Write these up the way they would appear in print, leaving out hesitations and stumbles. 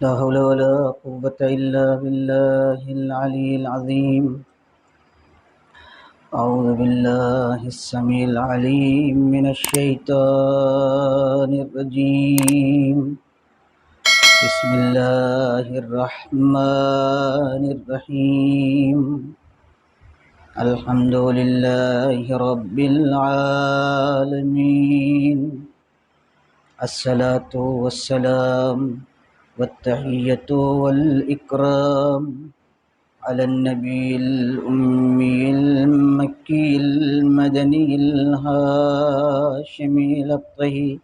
لا حول ولا قوة إلا بالله العلي العظيم. أعوذ بالله السميع العليم من الشيطان الرجيم. بسم الله الرحمن الرحيم. الحمد لله رب العالمين. الصلاة والسلام والتحية والإكرام على النبي الأمي المكي المدني الهاشمي الطهي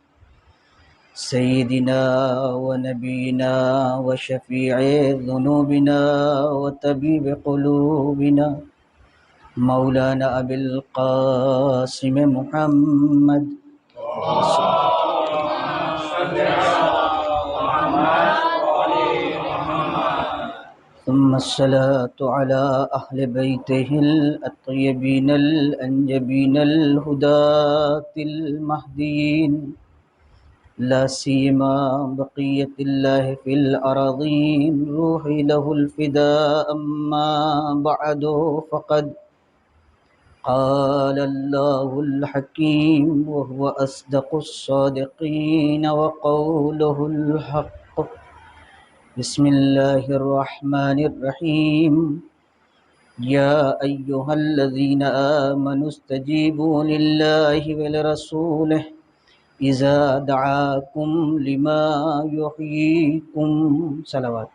سيدنا ونبينا وشفيع ذنوبنا وطبيب قلوبنا مولانا أبي القاسم محمد ثم الصلاة على أهل بيته الطيبين الأنجبين الهداة المهديين، لا سيما بقية الله في الأراضين، روحي له الفداء. أما بعد، فقد قال الله الحكيم وهو أصدق الصادقين وقوله الحق. بسم الله الرحمن الرحيم. يا أيها الذين آمنوا استجيبوا لله ولرسوله إذا دعاكم لما يحييكم. صلوات.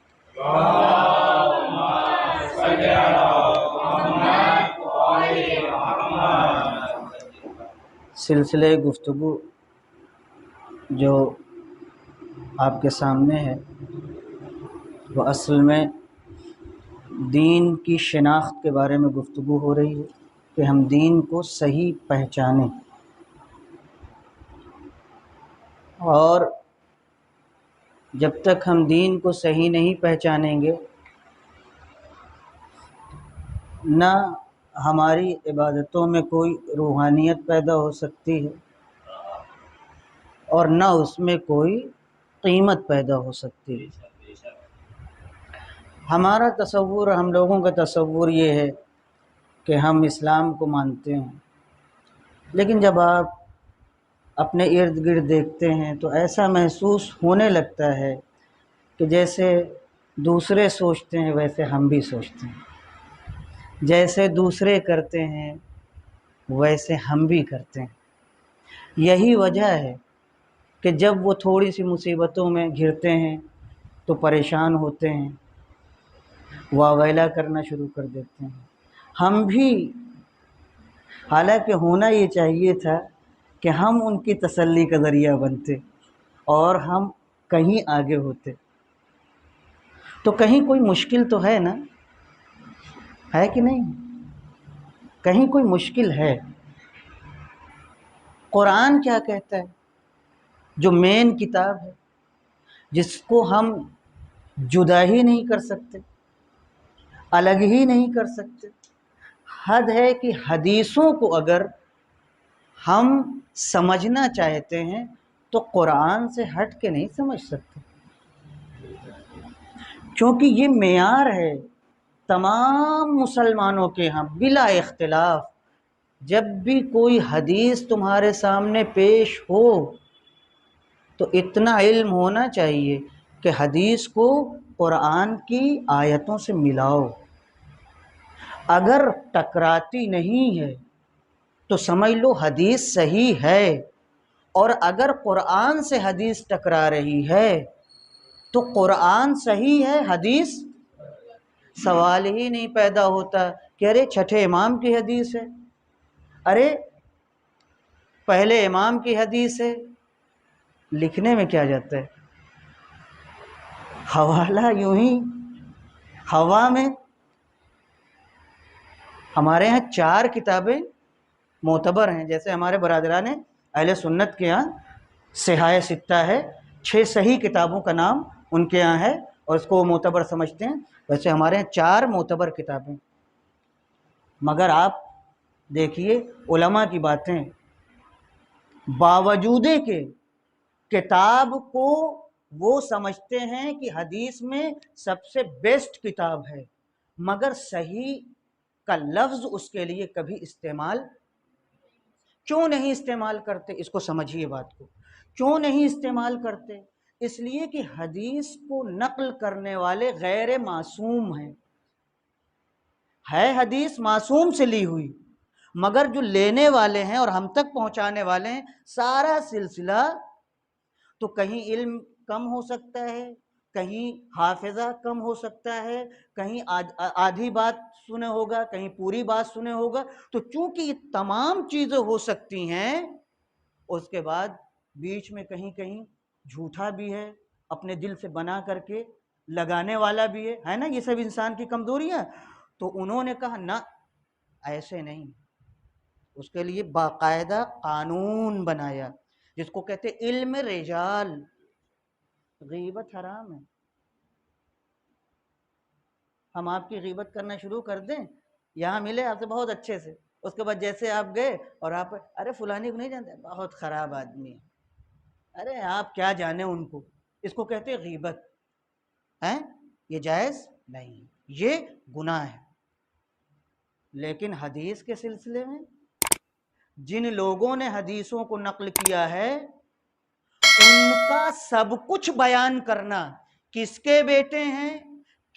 سلسلہ گفتگو جو آپ کے سامنے ہے وہ اصل میں دین کی شناخت کے بارے میں گفتگو ہو رہی ہے کہ ہم دین کو صحیح پہچانیں، اور جب تک ہم دین کو صحیح نہیں پہچانیں گے نہ ہماری عبادتوں میں کوئی روحانیت پیدا ہو سکتی ہے اور نہ اس میں کوئی قیمت پیدا ہو سکتی ہے۔ ہمارا تصور، ہم لوگوں کا تصور یہ ہے کہ ہم اسلام کو مانتے ہیں، لیکن جب آپ اپنے ارد گرد دیکھتے ہیں تو ایسا محسوس ہونے لگتا ہے کہ جیسے دوسرے سوچتے ہیں ویسے ہم بھی سوچتے ہیں، جیسے دوسرے کرتے ہیں ویسے ہم بھی کرتے ہیں۔ یہی وجہ ہے کہ جب وہ تھوڑی سی مصیبتوں میں گھرتے ہیں تو پریشان ہوتے ہیں، واویلا کرنا شروع کر دیتے ہیں۔ ہم بھی، حالانکہ ہونا یہ چاہیے تھا کہ ہم ان کی تسلی کا ذریعہ بنتے اور ہم کہیں آگے ہوتے، تو کہیں کوئی مشکل تو ہے نا، ہے کہ نہیں؟ کہیں کوئی مشکل ہے۔ قرآن کیا کہتا ہے؟ جو مین کتاب ہے، جس کو ہم جدا ہی نہیں کر سکتے، الگ ہی نہیں کر سکتے۔ حد ہے کہ حدیثوں کو اگر ہم سمجھنا چاہتے ہیں تو قرآن سے ہٹ کے نہیں سمجھ سکتے، کیونکہ یہ معیار ہے تمام مسلمانوں کے ہاں بلا اختلاف۔ جب بھی کوئی حدیث تمہارے سامنے پیش ہو تو اتنا علم ہونا چاہیے کہ حدیث کو قرآن کی آیتوں سے ملاؤ۔ اگر ٹکراتی نہیں ہے تو سمجھ لو حدیث صحیح ہے، اور اگر قرآن سے حدیث ٹکرا رہی ہے تو قرآن صحیح ہے، حدیث، سوال ہی نہیں پیدا ہوتا کہ ارے چھٹے امام کی حدیث ہے، ارے پہلے امام کی حدیث ہے۔ لکھنے میں کیا جاتا ہے؟ حوالہ یوں ہی ہوا میں۔ ہمارے ہاں 4 کتابیں معتبر ہیں، جیسے ہمارے برادران اہل سنت کے ہاں صحاح ستہ ہے، 6 صحیح کتابوں کا نام ان کے ہاں ہے اور اس کو وہ معتبر سمجھتے ہیں، ویسے ہمارے ہاں 4 معتبر کتابیں۔ مگر آپ دیکھیے علماء کی باتیں، باوجود کہ کتاب کو وہ سمجھتے ہیں کہ حدیث میں سب سے بیسٹ کتاب ہے، مگر صحیح کا لفظ اس کے لیے کبھی استعمال کیوں نہیں استعمال کرتے؟ اس کو سمجھیے بات کو، کیوں نہیں استعمال کرتے؟ اس لیے کہ حدیث کو نقل کرنے والے غیر معصوم ہیں، ہے حدیث معصوم سے لی ہوئی، مگر جو لینے والے ہیں اور ہم تک پہنچانے والے ہیں سارا سلسلہ، تو کہیں علم کم ہو سکتا ہے، کہیں حافظہ کم ہو سکتا ہے، کہیں آدھی بات سنے ہوگا، کہیں پوری بات سنے ہوگا، تو چونکہ یہ تمام چیزیں ہو سکتی ہیں، اس کے بعد بیچ میں کہیں کہیں جھوٹا بھی ہے، اپنے دل سے بنا کر کے لگانے والا بھی ہے نا، یہ سب انسان کی کمزوریاں۔ تو انہوں نے کہا نہ، ایسے نہیں، اس کے لیے باقاعدہ قانون بنایا جس کو کہتے علم رجال۔ غیبت حرام ہے، ہم آپ کی غیبت کرنا شروع کر دیں، یہاں ملے آپ سے بہت اچھے سے، اس کے بعد جیسے آپ گئے اور آپ ارے فلانی کو نہیں جانتے، بہت خراب آدمی ہے، ارے آپ کیا جانے ان کو، اس کو کہتے غیبت ہے، یہ جائز نہیں، یہ گناہ ہے۔ لیکن حدیث کے سلسلے میں جن لوگوں نے حدیثوں کو نقل کیا ہے ان کا سب کچھ بیان کرنا، کس کے بیٹے ہیں،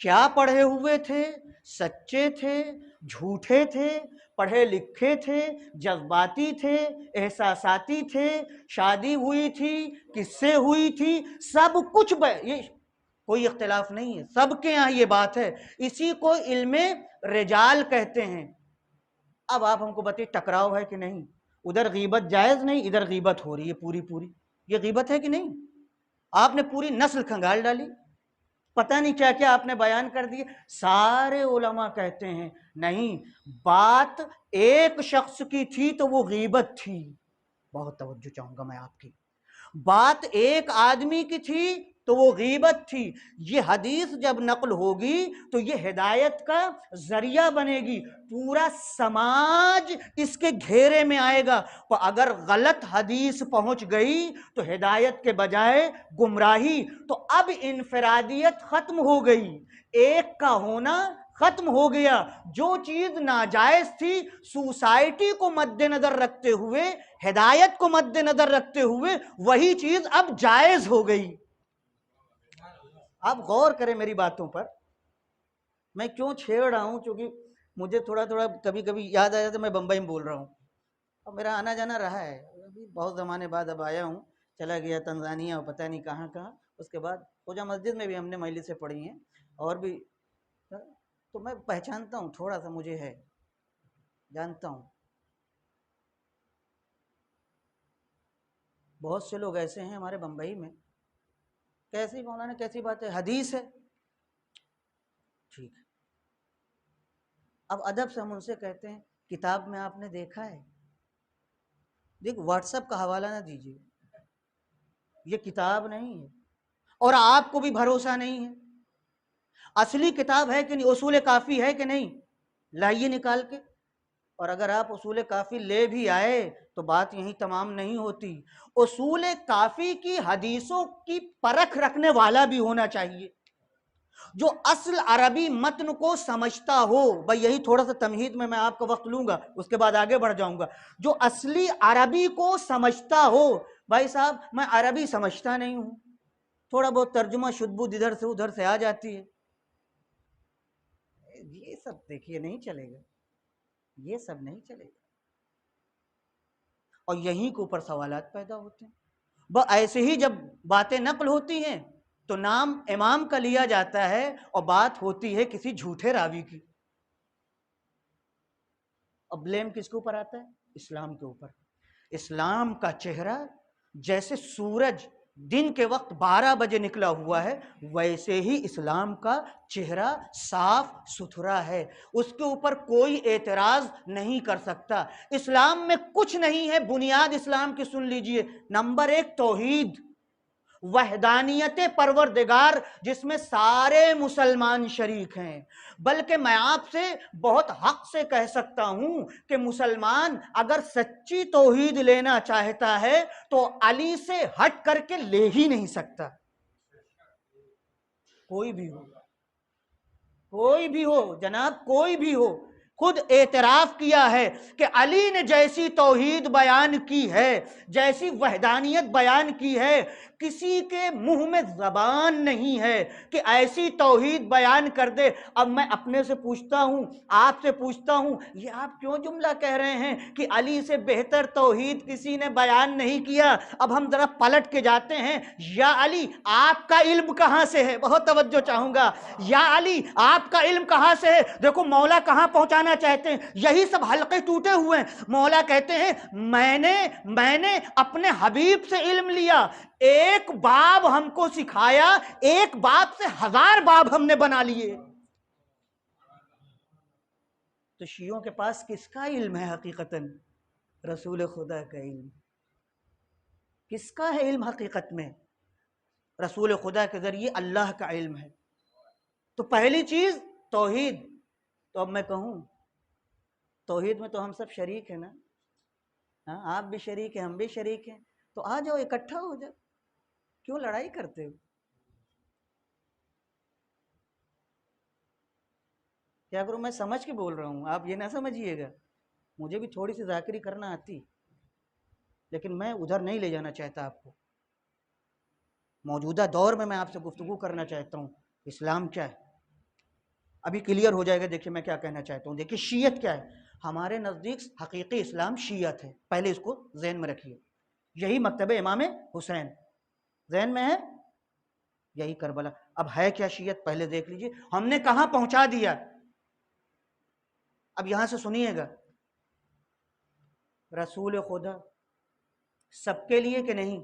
کیا پڑھے ہوئے تھے، سچے تھے، جھوٹے تھے، پڑھے لکھے تھے، جذباتی تھے، احساساتی تھے، شادی ہوئی تھی، کس سے ہوئی تھی، سب کچھ یہ کوئی اختلاف نہیں ہے، سب کے یہاں یہ بات ہے، اسی کو علم رجال کہتے ہیں۔ اب آپ ہم کو بتائیے ٹکراؤ ہے کہ نہیں؟ ادھر غیبت جائز نہیں، ادھر غیبت ہو رہی ہے پوری پوری، یہ غیبت ہے کہ نہیں؟ آپ نے پوری نسل کھنگال ڈالی، پتہ نہیں کیا کیا آپ نے بیان کر دیے۔ سارے علماء کہتے ہیں نہیں، بات ایک شخص کی تھی تو وہ غیبت تھی، بہت توجہ چاہوں گا میں آپ کی، بات ایک آدمی کی تھی تو وہ غیبت تھی، یہ حدیث جب نقل ہوگی تو یہ ہدایت کا ذریعہ بنے گی، پورا سماج اس کے گھیرے میں آئے گا، تو اگر غلط حدیث پہنچ گئی تو ہدایت کے بجائے گمراہی، تو اب انفرادیت ختم ہو گئی، ایک کا ہونا ختم ہو گیا، جو چیز ناجائز تھی سوسائٹی کو مد نظر رکھتے ہوئے، ہدایت کو مد نظر رکھتے ہوئے، وہی چیز اب جائز ہو گئی۔ آپ غور کریں میری باتوں پر، میں کیوں چھیڑ رہا ہوں؟ چونکہ مجھے تھوڑا تھوڑا کبھی کبھی یاد آ جاتا ہے میں بمبئی میں بول رہا ہوں، اب میرا آنا جانا رہا ہے، ابھی بہت زمانے بعد اب آیا ہوں، چلا گیا تنزانیہ اور پتہ نہیں کہاں کہاں، اس کے بعد خوجہ مسجد میں بھی ہم نے مجلسیں پڑھی ہیں، اور بھی، تو میں پہچانتا ہوں، تھوڑا سا مجھے ہے، جانتا ہوں بہت سے لوگ ایسے ہیں ہمارے بمبئی میں، کیسی مولانا کیسی بات ہے، حدیث ہے، ٹھیک ہے، اب ادب سے ہم ان سے کہتے ہیں کتاب میں آپ نے دیکھا ہے؟ دیکھ واٹس ایپ کا حوالہ نہ دیجیے، یہ کتاب نہیں ہے، اور آپ کو بھی بھروسہ نہیں ہے، اصلی کتاب ہے کہ نہیں، اصول کافی ہے کہ نہیں، لائیے نکال کے، اور اگر آپ اصول کافی لے بھی آئے تو بات یہیں تمام نہیں ہوتی، اصول کافی کی حدیثوں کی پرکھ رکھنے والا بھی ہونا چاہیے، جو اصل عربی متن کو سمجھتا ہو، بھائی یہی تھوڑا سا تمہید میں آپ کا وقت لوں گا، اس کے بعد آگے بڑھ جاؤں گا، جو اصلی عربی کو سمجھتا ہو، بھائی صاحب میں عربی سمجھتا نہیں ہوں، تھوڑا بہت ترجمہ شدبود ادھر سے آ جاتی ہے، یہ سب دیکھیے نہیں چلے گا، یہ سب نہیں چلے گا، اور یہیں کے اوپر سوالات پیدا ہوتے ہیں، ایسے ہی جب باتیں نقل ہوتی ہیں تو نام امام کا لیا جاتا ہے اور بات ہوتی ہے کسی جھوٹے راوی کی، اور بلیم کس کے اوپر آتا ہے؟ اسلام کے اوپر۔ اسلام کا چہرہ جیسے سورج دن کے وقت 12 بجے نکلا ہوا ہے، ویسے ہی اسلام کا چہرہ صاف ستھرا ہے، اس کے اوپر کوئی اعتراض نہیں کر سکتا، اسلام میں کچھ نہیں ہے، بنیاد اسلام کی سن لیجئے، نمبر 1 توحید، وحدانیت پروردگار، جس میں سارے مسلمان شریک ہیں، بلکہ میں آپ سے بہت حق سے کہہ سکتا ہوں کہ مسلمان اگر سچی توحید لینا چاہتا ہے تو علی سے ہٹ کر کے لے ہی نہیں سکتا، کوئی بھی ہو، کوئی بھی ہو جناب، کوئی بھی ہو، خود اعتراف کیا ہے کہ علی نے جیسی توحید بیان کی ہے، جیسی وحدانیت بیان کی ہے، کسی کے منہ میں زبان نہیں ہے کہ ایسی توحید بیان کر دے۔ اب میں اپنے سے پوچھتا ہوں، آپ سے پوچھتا ہوں، یہ آپ کیوں جملہ کہہ رہے ہیں کہ علی سے بہتر توحید کسی نے بیان نہیں کیا؟ اب ہم ذرا پلٹ کے جاتے ہیں، یا علی آپ کا علم کہاں سے ہے؟ بہت توجہ چاہوں گا، یا علی آپ کا علم کہاں سے ہے؟ دیکھو مولا کہاں پہنچانا چاہتے ہیں، یہی سب حلقے ٹوٹے ہوئے ہیں۔ مولا کہتے ہیں میں نے اپنے حبیب سے علم لیا، ایک باب ہم کو سکھایا، ایک باب سے 1000 باب ہم نے بنا لیے۔ تو شیعوں کے پاس کس کا علم ہے حقیقتاً؟ رسول خدا کا علم۔ کس کا ہے علم حقیقت میں؟ رسول خدا کے ذریعے اللہ کا علم ہے۔ تو پہلی چیز توحید۔ تو اب میں کہوں توحید میں تو ہم سب شریک ہیں نا، ہاں آپ بھی شریک ہیں، ہم بھی شریک ہیں، تو آ جاؤ اکٹھا ہو جاؤ، کیوں لڑائی کرتے ہو؟ کیا کروں، میں سمجھ کے بول رہا ہوں، آپ یہ نہ سمجھیے گا، مجھے بھی تھوڑی سی ذاکری کرنا آتی، لیکن میں ادھر نہیں لے جانا چاہتا آپ کو۔ موجودہ دور میں آپ سے گفتگو کرنا چاہتا ہوں، اسلام کیا ہے؟ ابھی کلیئر ہو جائے گا، دیکھیں میں کیا کہنا چاہتا ہوں۔ دیکھیں شیعت کیا ہے؟ ہمارے نزدیک حقیقی اسلام شیعت ہے، پہلے اس کو ذہن میں رکھیے۔ یہی مکتب امام حسین ذہن میں ہے، یہی کربلا۔ اب ہے کیا شیعت؟ پہلے دیکھ لیجئے ہم نے کہاں پہنچا دیا۔ اب یہاں سے سنیے گا، رسول خدا سب کے لیے کہ نہیں؟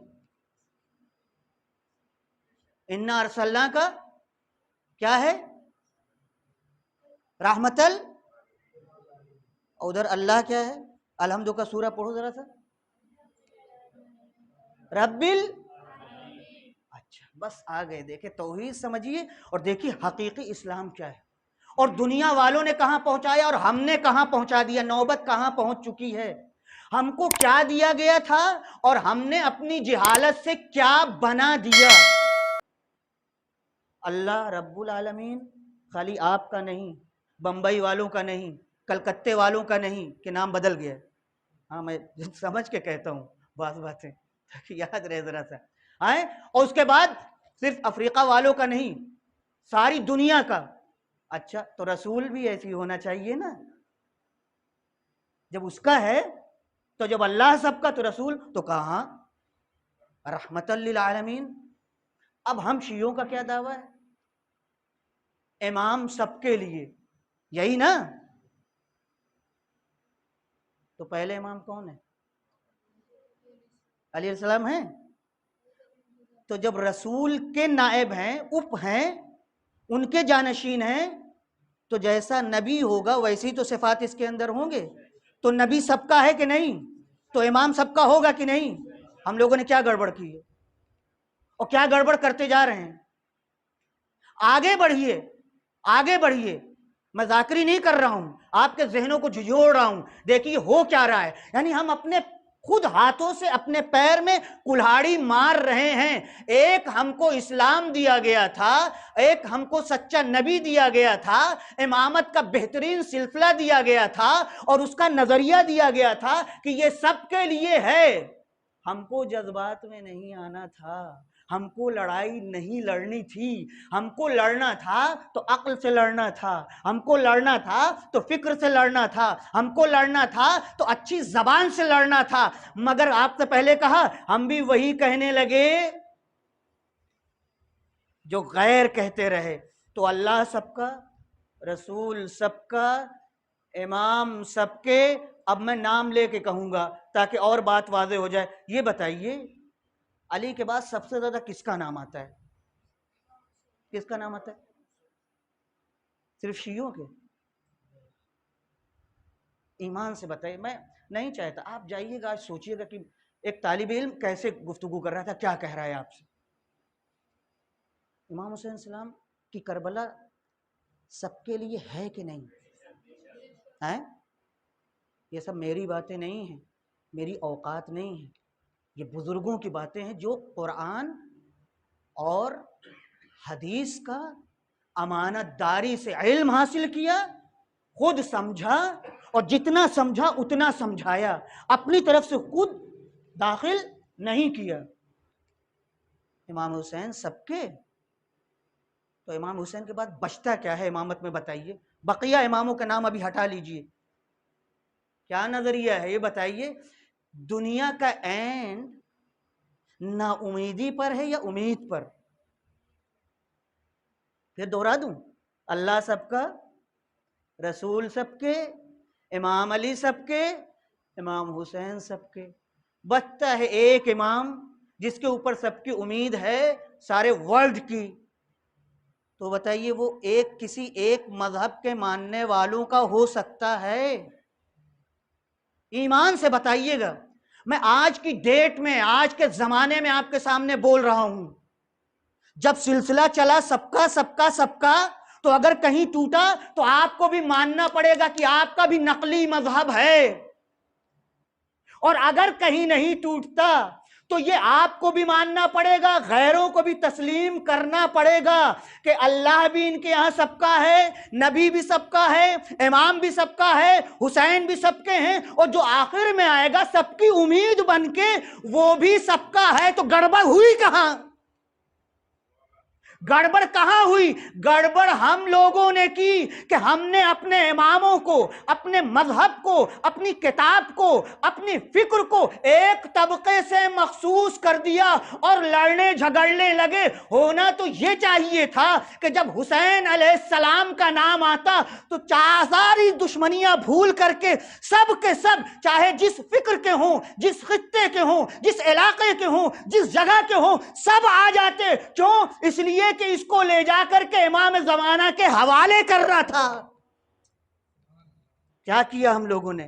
انا ارسلنا کا کیا ہے؟ رحمتل، ادھر اللہ کیا ہے؟ الحمد کا سورہ پڑھو ذرا سا، رب اچھا بس آ گئے۔ دیکھیں توحید سمجھیے اور دیکھیے حقیقی اسلام کیا ہے، اور دنیا والوں نے کہاں پہنچایا اور ہم نے کہاں پہنچا دیا، نوبت کہاں پہنچ چکی ہے۔ ہم کو کیا دیا گیا تھا اور ہم نے اپنی جہالت سے کیا بنا دیا۔ اللہ رب العالمین خالی آپ کا نہیں، بمبئی والوں کا نہیں، کلکتے والوں کا نہیں کہ نام بدل گیا، ہاں میں سمجھ کے کہتا ہوں بعض باتیں یاد رہے ذرا سا، اور اس کے بعد صرف افریقہ والوں کا نہیں، ساری دنیا کا۔ اچھا تو رسول بھی ایسی ہونا چاہیے نا، جب اس کا ہے تو جب اللہ سب کا تو رسول تو کہاں رحمت للعالمین۔ اب ہم شیعوں کا کیا دعویٰ ہے؟ امام سب کے لیے، یہی نا؟ تو پہلے امام کون ہے؟ علیہ السلام ہیں۔ تو جب رسول کے نائب ہیں، اپ ہیں، ان کے جانشین ہیں، تو جیسا نبی ہوگا ویسی تو صفات اس کے اندر ہوں گے۔ تو نبی سب کا ہے کہ نہیں؟ تو امام سب کا ہوگا کہ نہیں؟ ہم لوگوں نے کیا گڑبڑ کی ہے اور کیا گڑبڑ کرتے جا رہے ہیں؟ آگے بڑھیے، آگے بڑھیے، میں ذاکری نہیں کر رہا ہوں، آپ کے ذہنوں کو جھجھوڑ رہا ہوں۔ دیکھیے ہو کیا رہا ہے، یعنی ہم اپنے خود ہاتھوں سے اپنے پیر میں کلہاڑی مار رہے ہیں۔ ایک ہم کو اسلام دیا گیا تھا، ایک ہم کو سچا نبی دیا گیا تھا، امامت کا بہترین سلسلہ دیا گیا تھا، اور اس کا نظریہ دیا گیا تھا کہ یہ سب کے لیے ہے۔ ہم کو جذبات میں نہیں آنا تھا، ہم کو لڑائی نہیں لڑنی تھی، ہم کو لڑنا تھا تو عقل سے لڑنا تھا، ہم کو لڑنا تھا تو فکر سے لڑنا تھا، ہم کو لڑنا تھا تو اچھی زبان سے لڑنا تھا۔ مگر آپ سے پہلے کہا ہم بھی وہی کہنے لگے جو غیر کہتے رہے۔ تو اللہ سب کا، رسول سب کا، امام سب کے۔ اب میں نام لے کے کہوں گا تاکہ اور بات واضح ہو جائے۔ یہ بتائیے علی کے بعد سب سے زیادہ کس کا نام آتا ہے؟ کس کا نام آتا ہے؟ صرف شیعوں کے؟ ایمان سے بتائیے، میں نہیں چاہتا آپ جائیے گا، آج سوچیے گا کہ ایک طالب علم کیسے گفتگو کر رہا تھا، کیا کہہ رہا ہے آپ سے۔ امام حسین السلام کی کربلا سب کے لیے ہے کہ نہیں ہے؟ یہ سب میری باتیں نہیں ہیں، میری اوقات نہیں ہیں، یہ بزرگوں کی باتیں ہیں جو قرآن اور حدیث کا امانت داری سے علم حاصل کیا، خود سمجھا، اور جتنا سمجھا اتنا سمجھایا، اپنی طرف سے خود داخل نہیں کیا۔ امام حسین سب کے، تو امام حسین کے بعد بچتا کیا ہے امامت میں بتائیے؟ بقیہ اماموں کا نام ابھی ہٹا لیجئے، کیا نظریہ ہے یہ بتائیے؟ دنیا کا اینڈ نا امیدی پر ہے یا امید پر؟ پھر دوہرا دوں، اللہ سب کا، رسول سب کے، امام علی سب کے، امام حسین سب کے، بچتا ہے ایک امام جس کے اوپر سب کی امید ہے سارے ورلڈ کی، تو بتائیے وہ ایک کسی ایک مذہب کے ماننے والوں کا ہو سکتا ہے؟ ایمان سے بتائیے گا۔ میں آج کی ڈیٹ میں، آج کے زمانے میں آپ کے سامنے بول رہا ہوں، جب سلسلہ چلا سب کا سب کا سب کا، تو اگر کہیں ٹوٹا تو آپ کو بھی ماننا پڑے گا کہ آپ کا بھی نقلی مذہب ہے، اور اگر کہیں نہیں ٹوٹتا تو یہ آپ کو بھی ماننا پڑے گا، غیروں کو بھی تسلیم کرنا پڑے گا کہ اللہ بھی ان کے یہاں سب کا ہے، نبی بھی سب کا ہے، امام بھی سب کا ہے، حسین بھی سب کے ہیں، اور جو آخر میں آئے گا سب کی امید بن کے وہ بھی سب کا ہے۔ تو گڑبڑ ہوئی کہاں؟ گڑبڑ کہاں ہوئی؟ گڑبڑ ہم لوگوں نے کی کہ ہم نے اپنے اماموں کو، اپنے مذہب کو، اپنی کتاب کو، اپنی فکر کو ایک طبقے سے مخصوص کر دیا اور لڑنے جھگڑنے لگے۔ ہونا تو یہ چاہیے تھا کہ جب حسین علیہ السلام کا نام آتا تو ساری دشمنیاں بھول کر کے سب کے سب، چاہے جس فکر کے ہوں، جس خطے کے ہوں، جس علاقے کے ہوں، جس جگہ کے ہوں، سب آ جاتے۔ کیوں؟ اس لیے کہ اس کو لے جا کر کے امام زمانہ کے حوالے کر رہا تھا۔ کیا کیا ہم لوگوں نے؟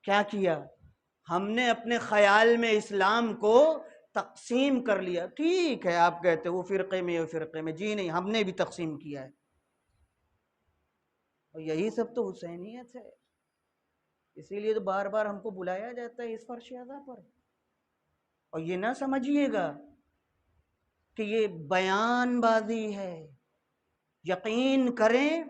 کیا کیا؟ ہم نے اپنے خیال میں اسلام کو تقسیم کر لیا۔ ٹھیک ہے، آپ کہتے وہ فرقے میں وہ فرقے میں، جی نہیں، ہم نے بھی تقسیم کیا ہے، اور یہی سب تو حسینیت ہے۔ اسی لیے تو بار بار ہم کو بلایا جاتا ہے اس فرش اعضا پر۔ اور یہ نہ سمجھیے گا کہ یہ بیان بازی ہے، یقین کریں،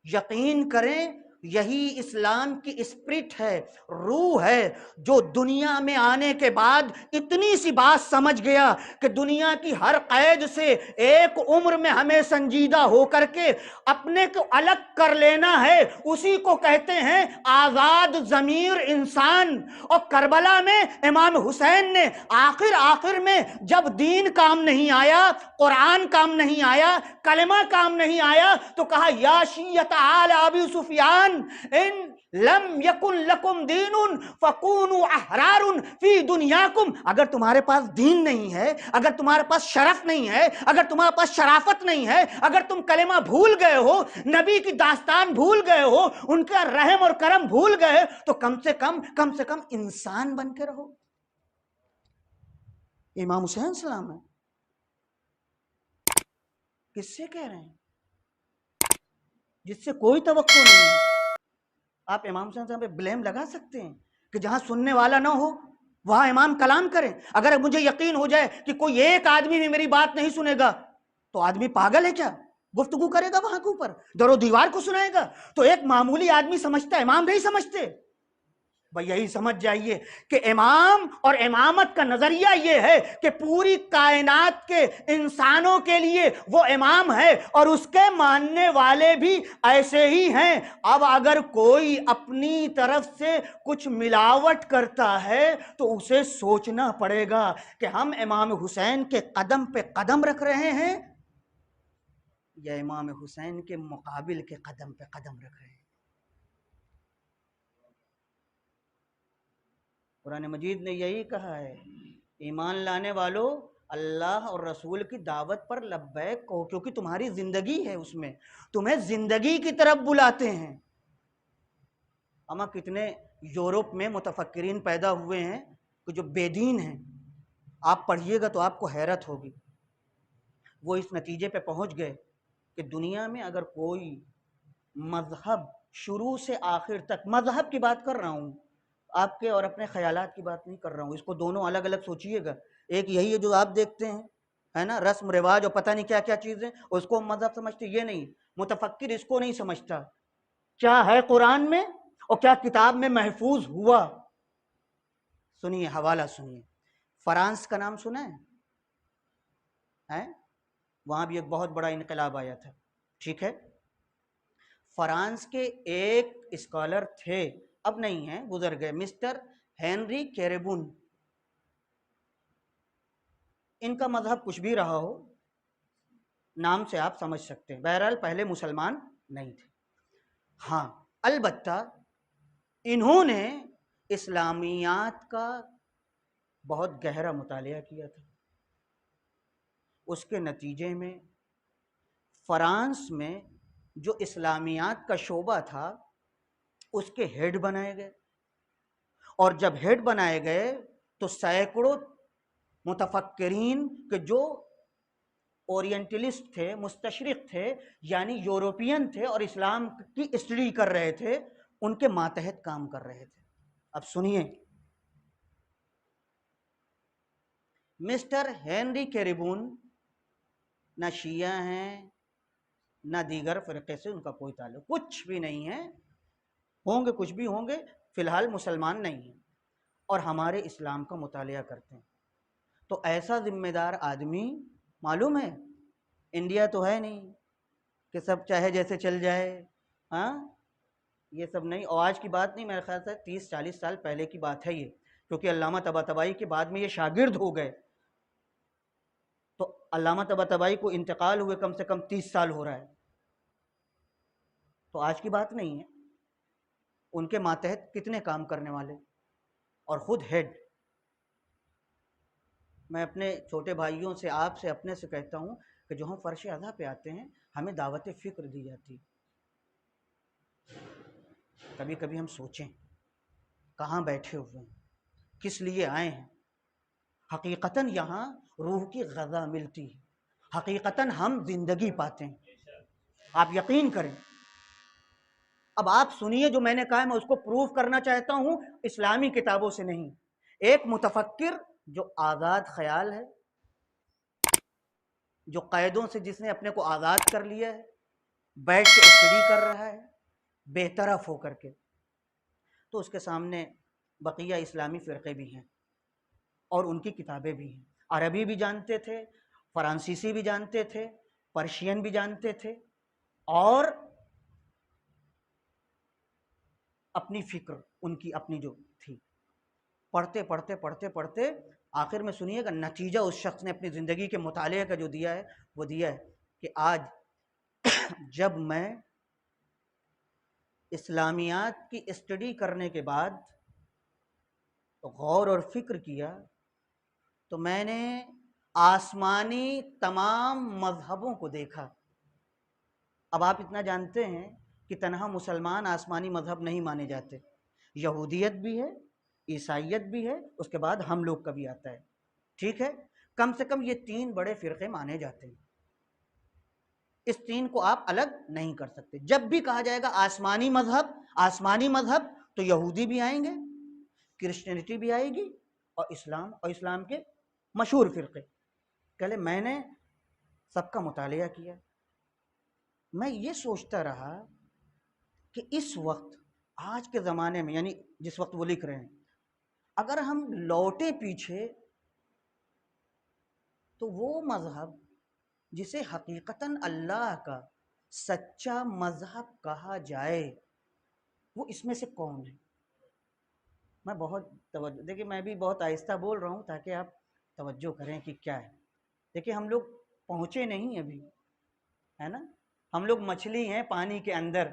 یقین کریں، یہی اسلام کی اسپرٹ ہے، روح ہے، جو دنیا میں آنے کے بعد اتنی سی بات سمجھ گیا کہ دنیا کی ہر قید سے ایک عمر میں ہمیں سنجیدہ ہو کر کے اپنے کو الگ کر لینا ہے، اسی کو کہتے ہیں آزاد ضمیر انسان۔ اور کربلا میں امام حسین نے آخر میں جب دین کام نہیں آیا، قرآن کام نہیں آیا، کلمہ کام نہیں آیا، تو کہا یا شیعۃ آل ابی سفیان ان لم یکن لکم دین فکونوا احرار فی دنیاکم۔ اگر تمہارے پاس دین نہیں ہے، اگر تمہارے پاس شرف نہیں ہے، اگر تمہارے پاس شرافت نہیں ہے، اگر تم کلمہ بھول گئے ہو، نبی کی داستان بھول گئے ہو، ان کا رحم اور کرم بھول گئے، تو کم سے کم انسان بن کے رہو۔ امام حسین سلام ہے، کس سے کہہ رہے ہیں؟ جس سے کوئی توقع نہیں ہے۔ آپ امام حسین صاحب پہ بلیم لگا سکتے ہیں کہ جہاں سننے والا نہ ہو وہاں امام کلام کریں؟ اگر مجھے یقین ہو جائے کہ کوئی ایک آدمی بھی میری بات نہیں سنے گا تو آدمی پاگل ہے کیا؟ گفتگو کرے گا وہاں کے اوپر، در و دیوار کو سنائے گا؟ تو ایک معمولی آدمی سمجھتا ہے، امام نہیں سمجھتے۔ بھئی یہی سمجھ جائیے کہ امام اور امامت کا نظریہ یہ ہے کہ پوری کائنات کے انسانوں کے لیے وہ امام ہے، اور اس کے ماننے والے بھی ایسے ہی ہیں۔ اب اگر کوئی اپنی طرف سے کچھ ملاوٹ کرتا ہے تو اسے سوچنا پڑے گا کہ ہم امام حسین کے قدم پہ قدم رکھ رہے ہیں یا امام حسین کے مقابل کے قدم پہ قدم رکھ رہے ہیں۔ قرآن مجید نے یہی کہا ہے، ایمان لانے والوں اللہ اور رسول کی دعوت پر لبیک کہو، کیونکہ تمہاری زندگی ہے، اس میں تمہیں زندگی کی طرف بلاتے ہیں۔ اما کتنے یورپ میں متفکرین پیدا ہوئے ہیں کہ جو بے دین ہیں، آپ پڑھیے گا تو آپ کو حیرت ہوگی۔ وہ اس نتیجے پہ پہنچ گئے کہ دنیا میں اگر کوئی مذہب شروع سے آخر تک، مذہب کی بات کر رہا ہوں، آپ کے اور اپنے خیالات کی بات نہیں کر رہا ہوں، اس کو دونوں الگ الگ سوچیے گا۔ ایک یہی ہے جو آپ دیکھتے ہیں ہے نا، رسم رواج اور پتہ نہیں کیا کیا چیزیں، اس کو مذہب سمجھتے. یہ نہیں، متفکر اس کو نہیں سمجھتا کیا ہے قرآن میں اور کیا کتاب میں محفوظ ہوا. سنیے حوالہ سنیے. فرانس کا نام سنا ہے؟ وہاں بھی ایک بہت بڑا انقلاب آیا تھا. ٹھیک ہے، فرانس کے ایک اسکالر تھے، اب نہیں ہیں، گزر گئے، مسٹر ہینری کیریبون. ان کا مذہب کچھ بھی رہا ہو، نام سے آپ سمجھ سکتے ہیں، بہرحال پہلے مسلمان نہیں تھے. ہاں البتہ انہوں نے اسلامیات کا بہت گہرا مطالعہ کیا تھا. اس کے نتیجے میں فرانس میں جو اسلامیات کا شعبہ تھا اس کے ہیڈ بنائے گئے، اور جب ہیڈ بنائے گئے تو سینکڑوں متفکرین کے جو اورینٹلسٹ تھے، مستشرق تھے، یعنی یورپین تھے اور اسلام کی اسٹڈی کر رہے تھے، ان کے ماتحت کام کر رہے تھے. اب سنیے، مسٹر ہینری کیریبون نہ شیعہ ہیں نہ دیگر فرقے سے ان کا کوئی تعلق، کچھ بھی نہیں ہے، ہوں گے کچھ بھی ہوں گے، فی الحال مسلمان نہیں ہیں اور ہمارے اسلام کا مطالعہ کرتے ہیں. تو ایسا ذمہ دار آدمی، معلوم ہے انڈیا تو ہے نہیں کہ سب چاہے جیسے چل جائے، ہاں یہ سب نہیں. اور آج کی بات نہیں، میرے خیال سے 30-40 سال پہلے کی بات ہے یہ، کیونکہ علامہ طباطبائی کے بعد میں یہ شاگرد ہو گئے. تو علامہ طباطبائی کو انتقال ہوئے کم سے کم 30 سال ہو رہا ہے، تو آج کی بات نہیں ہے. ان کے ماتحت کتنے کام کرنے والے اور خود ہیڈ. میں اپنے چھوٹے بھائیوں سے، آپ سے، اپنے سے کہتا ہوں کہ جو ہم فرش اضحیٰ پہ آتے ہیں ہمیں دعوت فکر دی جاتی. کبھی کبھی ہم سوچیں کہاں بیٹھے ہوئے ہیں، کس لیے آئے ہیں. حقیقتاً یہاں روح کی غذا ملتی ہے، حقیقتاً ہم زندگی پاتے ہیں، آپ یقین کریں. اب آپ سنیے جو میں نے کہا ہے، میں اس کو پروف کرنا چاہتا ہوں اسلامی کتابوں سے نہیں. ایک متفکر جو آزاد خیال ہے، جو قیدوں سے جس نے اپنے کو آزاد کر لیا ہے، بیٹھ کے اسٹڈی کر رہا ہے بے طرف ہو کر کے، تو اس کے سامنے بقیہ اسلامی فرقے بھی ہیں اور ان کی کتابیں بھی ہیں. عربی بھی جانتے تھے، فرانسیسی بھی جانتے تھے، پرشین بھی جانتے تھے، اور اپنی فکر ان کی اپنی جو تھی، پڑھتے پڑھتے پڑھتے پڑھتے آخر میں سنیے گا نتیجہ اس شخص نے اپنی زندگی کے مطالعے کا جو دیا ہے وہ دیا ہے کہ آج جب میں اسلامیات کی اسٹڈی کرنے کے بعد غور اور فکر کیا تو میں نے آسمانی تمام مذہبوں کو دیکھا. اب آپ اتنا جانتے ہیں کہ تنہا مسلمان آسمانی مذہب نہیں مانے جاتے، یہودیت بھی ہے، عیسائیت بھی ہے، اس کے بعد ہم لوگ کا بھی آتا ہے. ٹھیک ہے، کم سے کم یہ 3 بڑے فرقے مانے جاتے ہیں. اس 3 کو آپ الگ نہیں کر سکتے. جب بھی کہا جائے گا آسمانی مذہب، آسمانی مذہب، تو یہودی بھی آئیں گے، کرسچینٹی بھی آئے گی، اور اسلام کے مشہور فرقے. کہ میں نے سب کا مطالعہ کیا. میں یہ سوچتا رہا کہ اس وقت، آج کے زمانے میں، یعنی جس وقت وہ لکھ رہے ہیں، اگر ہم لوٹے پیچھے تو وہ مذہب جسے حقیقتاً اللہ کا سچا مذہب کہا جائے وہ اس میں سے کون ہے؟ میں بہت توجہ، دیکھیں میں بھی بہت آہستہ بول رہا ہوں تاکہ آپ توجہ کریں کہ کیا ہے. دیکھیں ہم لوگ پہنچے نہیں ابھی، ہے نا، ہم لوگ مچھلی ہیں پانی کے اندر،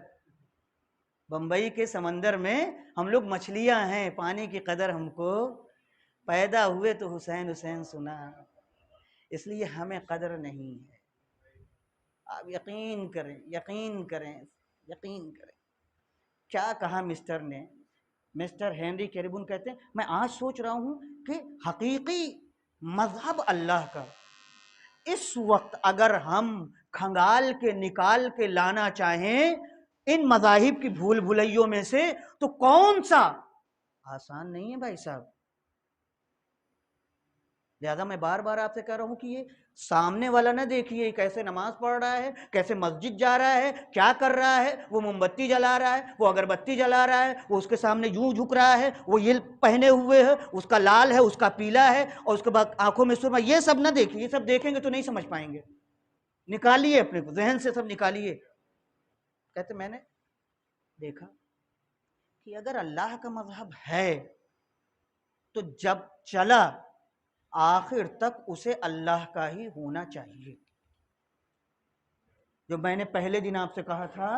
بمبئی کے سمندر میں ہم لوگ مچھلیاں ہیں. پانی کی قدر ہم کو، پیدا ہوئے تو حسین حسین سنا، اس لیے ہمیں قدر نہیں ہے. آپ یقین کریں، یقین کریں، یقین کریں. کیا کہا مسٹر ہینری کیریبون کہتے ہیں، میں آج سوچ رہا ہوں کہ حقیقی مذہب اللہ کا اس وقت اگر ہم کھنگال کے نکال کے لانا چاہیں ان مذاہب کی بھول بھلائیوں میں سے تو کون سا؟ آسان نہیں ہے بھائی صاحب. لہذا میں بار بار آپ سے کہہ رہا ہوں کہ یہ سامنے والا نہ دیکھیے کیسے نماز پڑھ رہا ہے، کیسے مسجد جا رہا ہے، کیا کر رہا ہے، وہ موم بتی جلا رہا ہے، وہ اگربتی جلا رہا ہے، وہ اس کے سامنے یوں جھک رہا ہے، وہ یہ پہنے ہوئے ہے، اس کا لال ہے، اس کا پیلا ہے، اور اس کے بعد آنکھوں میں سرما، یہ سب نہ دیکھیے، یہ سب دیکھیں گے تو نہیں سمجھ پائیں گے، نکالیے اپنے کو ذہن سے، سب نکالیے۔ کہتے میں نے دیکھا کہ اگر اللہ کا مذہب ہے تو جب چلا آخر تک اسے اللہ کا ہی ہونا چاہیے۔ جو میں نے پہلے دن آپ سے کہا تھا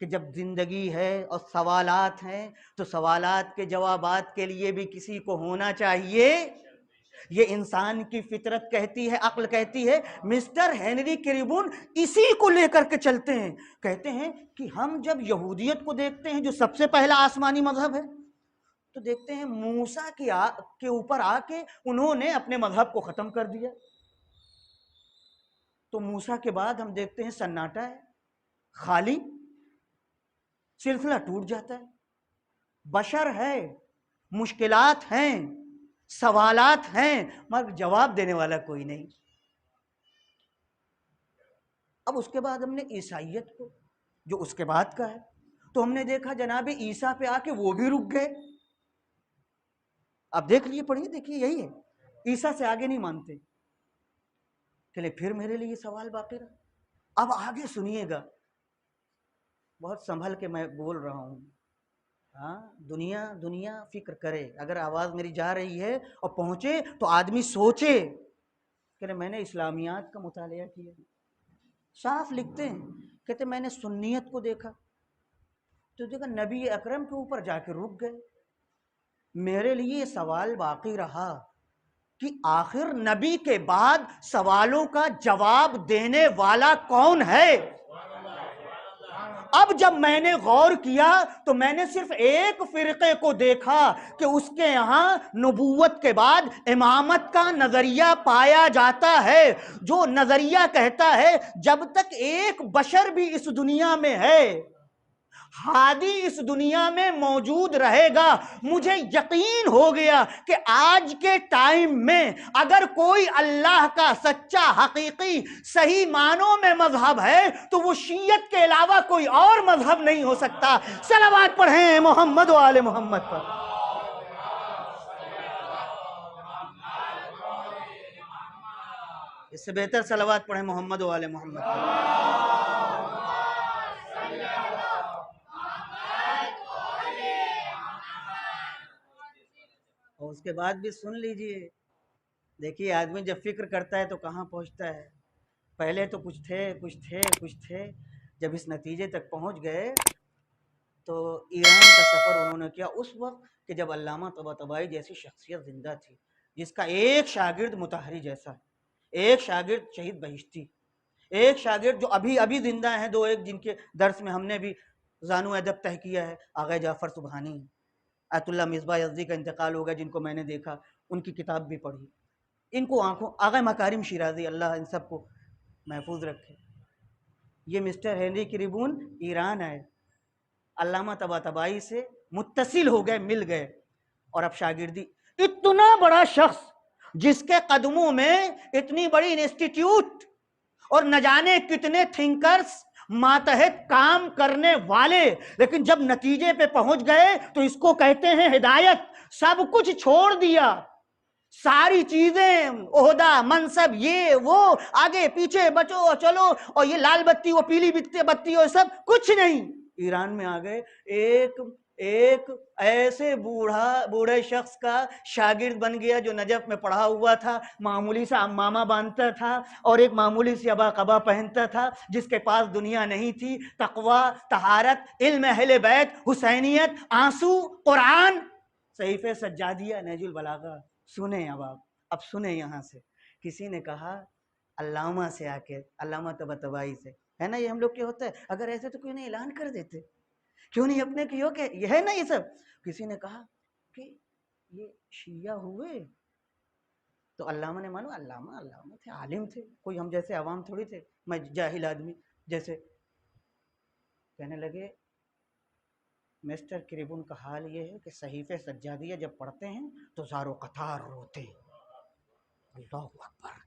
کہ جب زندگی ہے اور سوالات ہیں تو سوالات کے جوابات کے لیے بھی کسی کو ہونا چاہیے۔ یہ انسان کی فطرت کہتی ہے، عقل کہتی ہے۔ مسٹر ہنری کریبون اسی کو لے کر کے چلتے ہیں، کہتے ہیں کہ ہم جب یہودیت کو دیکھتے ہیں جو سب سے پہلا آسمانی مذہب ہے، تو دیکھتے ہیں موسیٰ کے اوپر آ کے انہوں نے اپنے مذہب کو ختم کر دیا۔ تو موسیٰ کے بعد ہم دیکھتے ہیں سناٹا ہے، خالی، سلسلہ ٹوٹ جاتا ہے، بشر ہے، مشکلات ہیں، سوالات ہیں، مگر جواب دینے والا کوئی نہیں۔ اب اس کے بعد ہم نے عیسائیت کو، جو اس کے بعد کا ہے، تو ہم نے دیکھا جناب عیسیٰ پہ آ کے وہ بھی رک گئے۔ آپ دیکھ لیے، پڑھیے، دیکھیے، یہی ہے، عیسیٰ سے آگے نہیں مانتے۔ چلے پھر میرے لیے سوال باقی رہا، اب آگے سنیے گا، بہت سنبھل کے میں بول رہا ہوں۔ ہاں، دنیا فکر کرے، اگر آواز میری جا رہی ہے اور پہنچے تو آدمی سوچے کہ میں نے اسلامیات کا مطالعہ کیا، صاف لکھتے ہیں، کہتے میں نے سنیت کو دیکھا تو دیکھا نبی اکرم کے اوپر جا کے رک گئے۔ میرے لیے یہ سوال باقی رہا کہ آخر نبی کے بعد سوالوں کا جواب دینے والا کون ہے؟ اب جب میں نے غور کیا تو میں نے صرف ایک فرقے کو دیکھا کہ اس کے یہاں نبوت کے بعد امامت کا نظریہ پایا جاتا ہے، جو نظریہ کہتا ہے جب تک ایک بشر بھی اس دنیا میں ہے، ہادی اس دنیا میں موجود رہے گا۔ مجھے یقین ہو گیا کہ آج کے ٹائم میں اگر کوئی اللہ کا سچا، حقیقی، صحیح معنوں میں مذہب ہے تو وہ شیعت کے علاوہ کوئی اور مذہب نہیں ہو سکتا۔ صلوات پڑھیں محمد و آل محمد پر۔ اس سے بہتر صلوات پڑھیں محمد و آل محمد پر۔ اور اس کے بعد بھی سن لیجئے، دیکھیے آدمی جب فکر کرتا ہے تو کہاں پہنچتا ہے۔ پہلے تو کچھ تھے، جب اس نتیجے تک پہنچ گئے تو ایران کا سفر انہوں نے کیا اس وقت کہ جب علامہ طباطبائی جیسی شخصیت زندہ تھی، جس کا ایک شاگرد مطہری جیسا، ایک شاگرد شہید بہشتی، ایک شاگرد جو ابھی زندہ ہیں، دو ایک جن کے درس میں ہم نے بھی زانو ادب تہ کیا ہے، آغا جعفر سبحانی، آیت اللہ مصباح یزدی کا انتقال ہو گیا، جن کو میں نے دیکھا، ان کی کتاب بھی پڑھی، ان کو آغا مکارم شیرازی، اللہ ان سب کو محفوظ رکھے۔ یہ مسٹر ہنری کریبون ایران آئے، علامہ طباطبائی سے متصل ہو گئے، مل گئے، اور اب شاگردی، اتنا بڑا شخص جس کے قدموں میں اتنی بڑی انسٹیٹیوٹ اور نہ جانے کتنے تھنکرز ماتحت کام کرنے والے، لیکن جب نتیجے پہ پہنچ گئے تو اس کو کہتے ہیں ہدایت۔ سب کچھ چھوڑ دیا، ساری چیزیں، عہدہ، منصب، یہ وہ، آگے پیچھے بچو چلو، اور یہ لال بتی، وہ پیلی بتی، اور سب کچھ نہیں، ایران میں آ گئے۔ ایک ایسے بوڑھے شخص کا شاگرد بن گیا جو نجف میں پڑھا ہوا تھا، معمولی سا امامہ باندھتا تھا اور ایک معمولی سی ابا قبا پہنتا تھا، جس کے پاس دنیا نہیں تھی، تقوی، طہارت، علم اہل بیت، حسینیت، آنسو، قرآن، صحیفہ سجادیہ، نہج البلاغہ۔ سنیں اب سنیں یہاں سے، کسی نے کہا علامہ سے آ کے، علامہ طباطبائی سے، ہے نا یہ ہم لوگ کیا ہوتا ہے، اگر ایسے تو کیوں نہیں اعلان کر دیتے، کیوں نہیں اپنے کیوں کہ یہ ہے نا یہ سب۔ کسی نے کہا کہ یہ شیعہ ہوئے، تو علامہ نے مانو، علامہ تھے، عالم تھے، کوئی ہم جیسے عوام تھوڑی تھے، میں جاہل آدمی جیسے۔ کہنے لگے مسٹر کریبون کا حال یہ ہے کہ صحیفہ سجادیہ جب پڑھتے ہیں تو زار و قطار روتے ہیں۔ اللہ اکبر،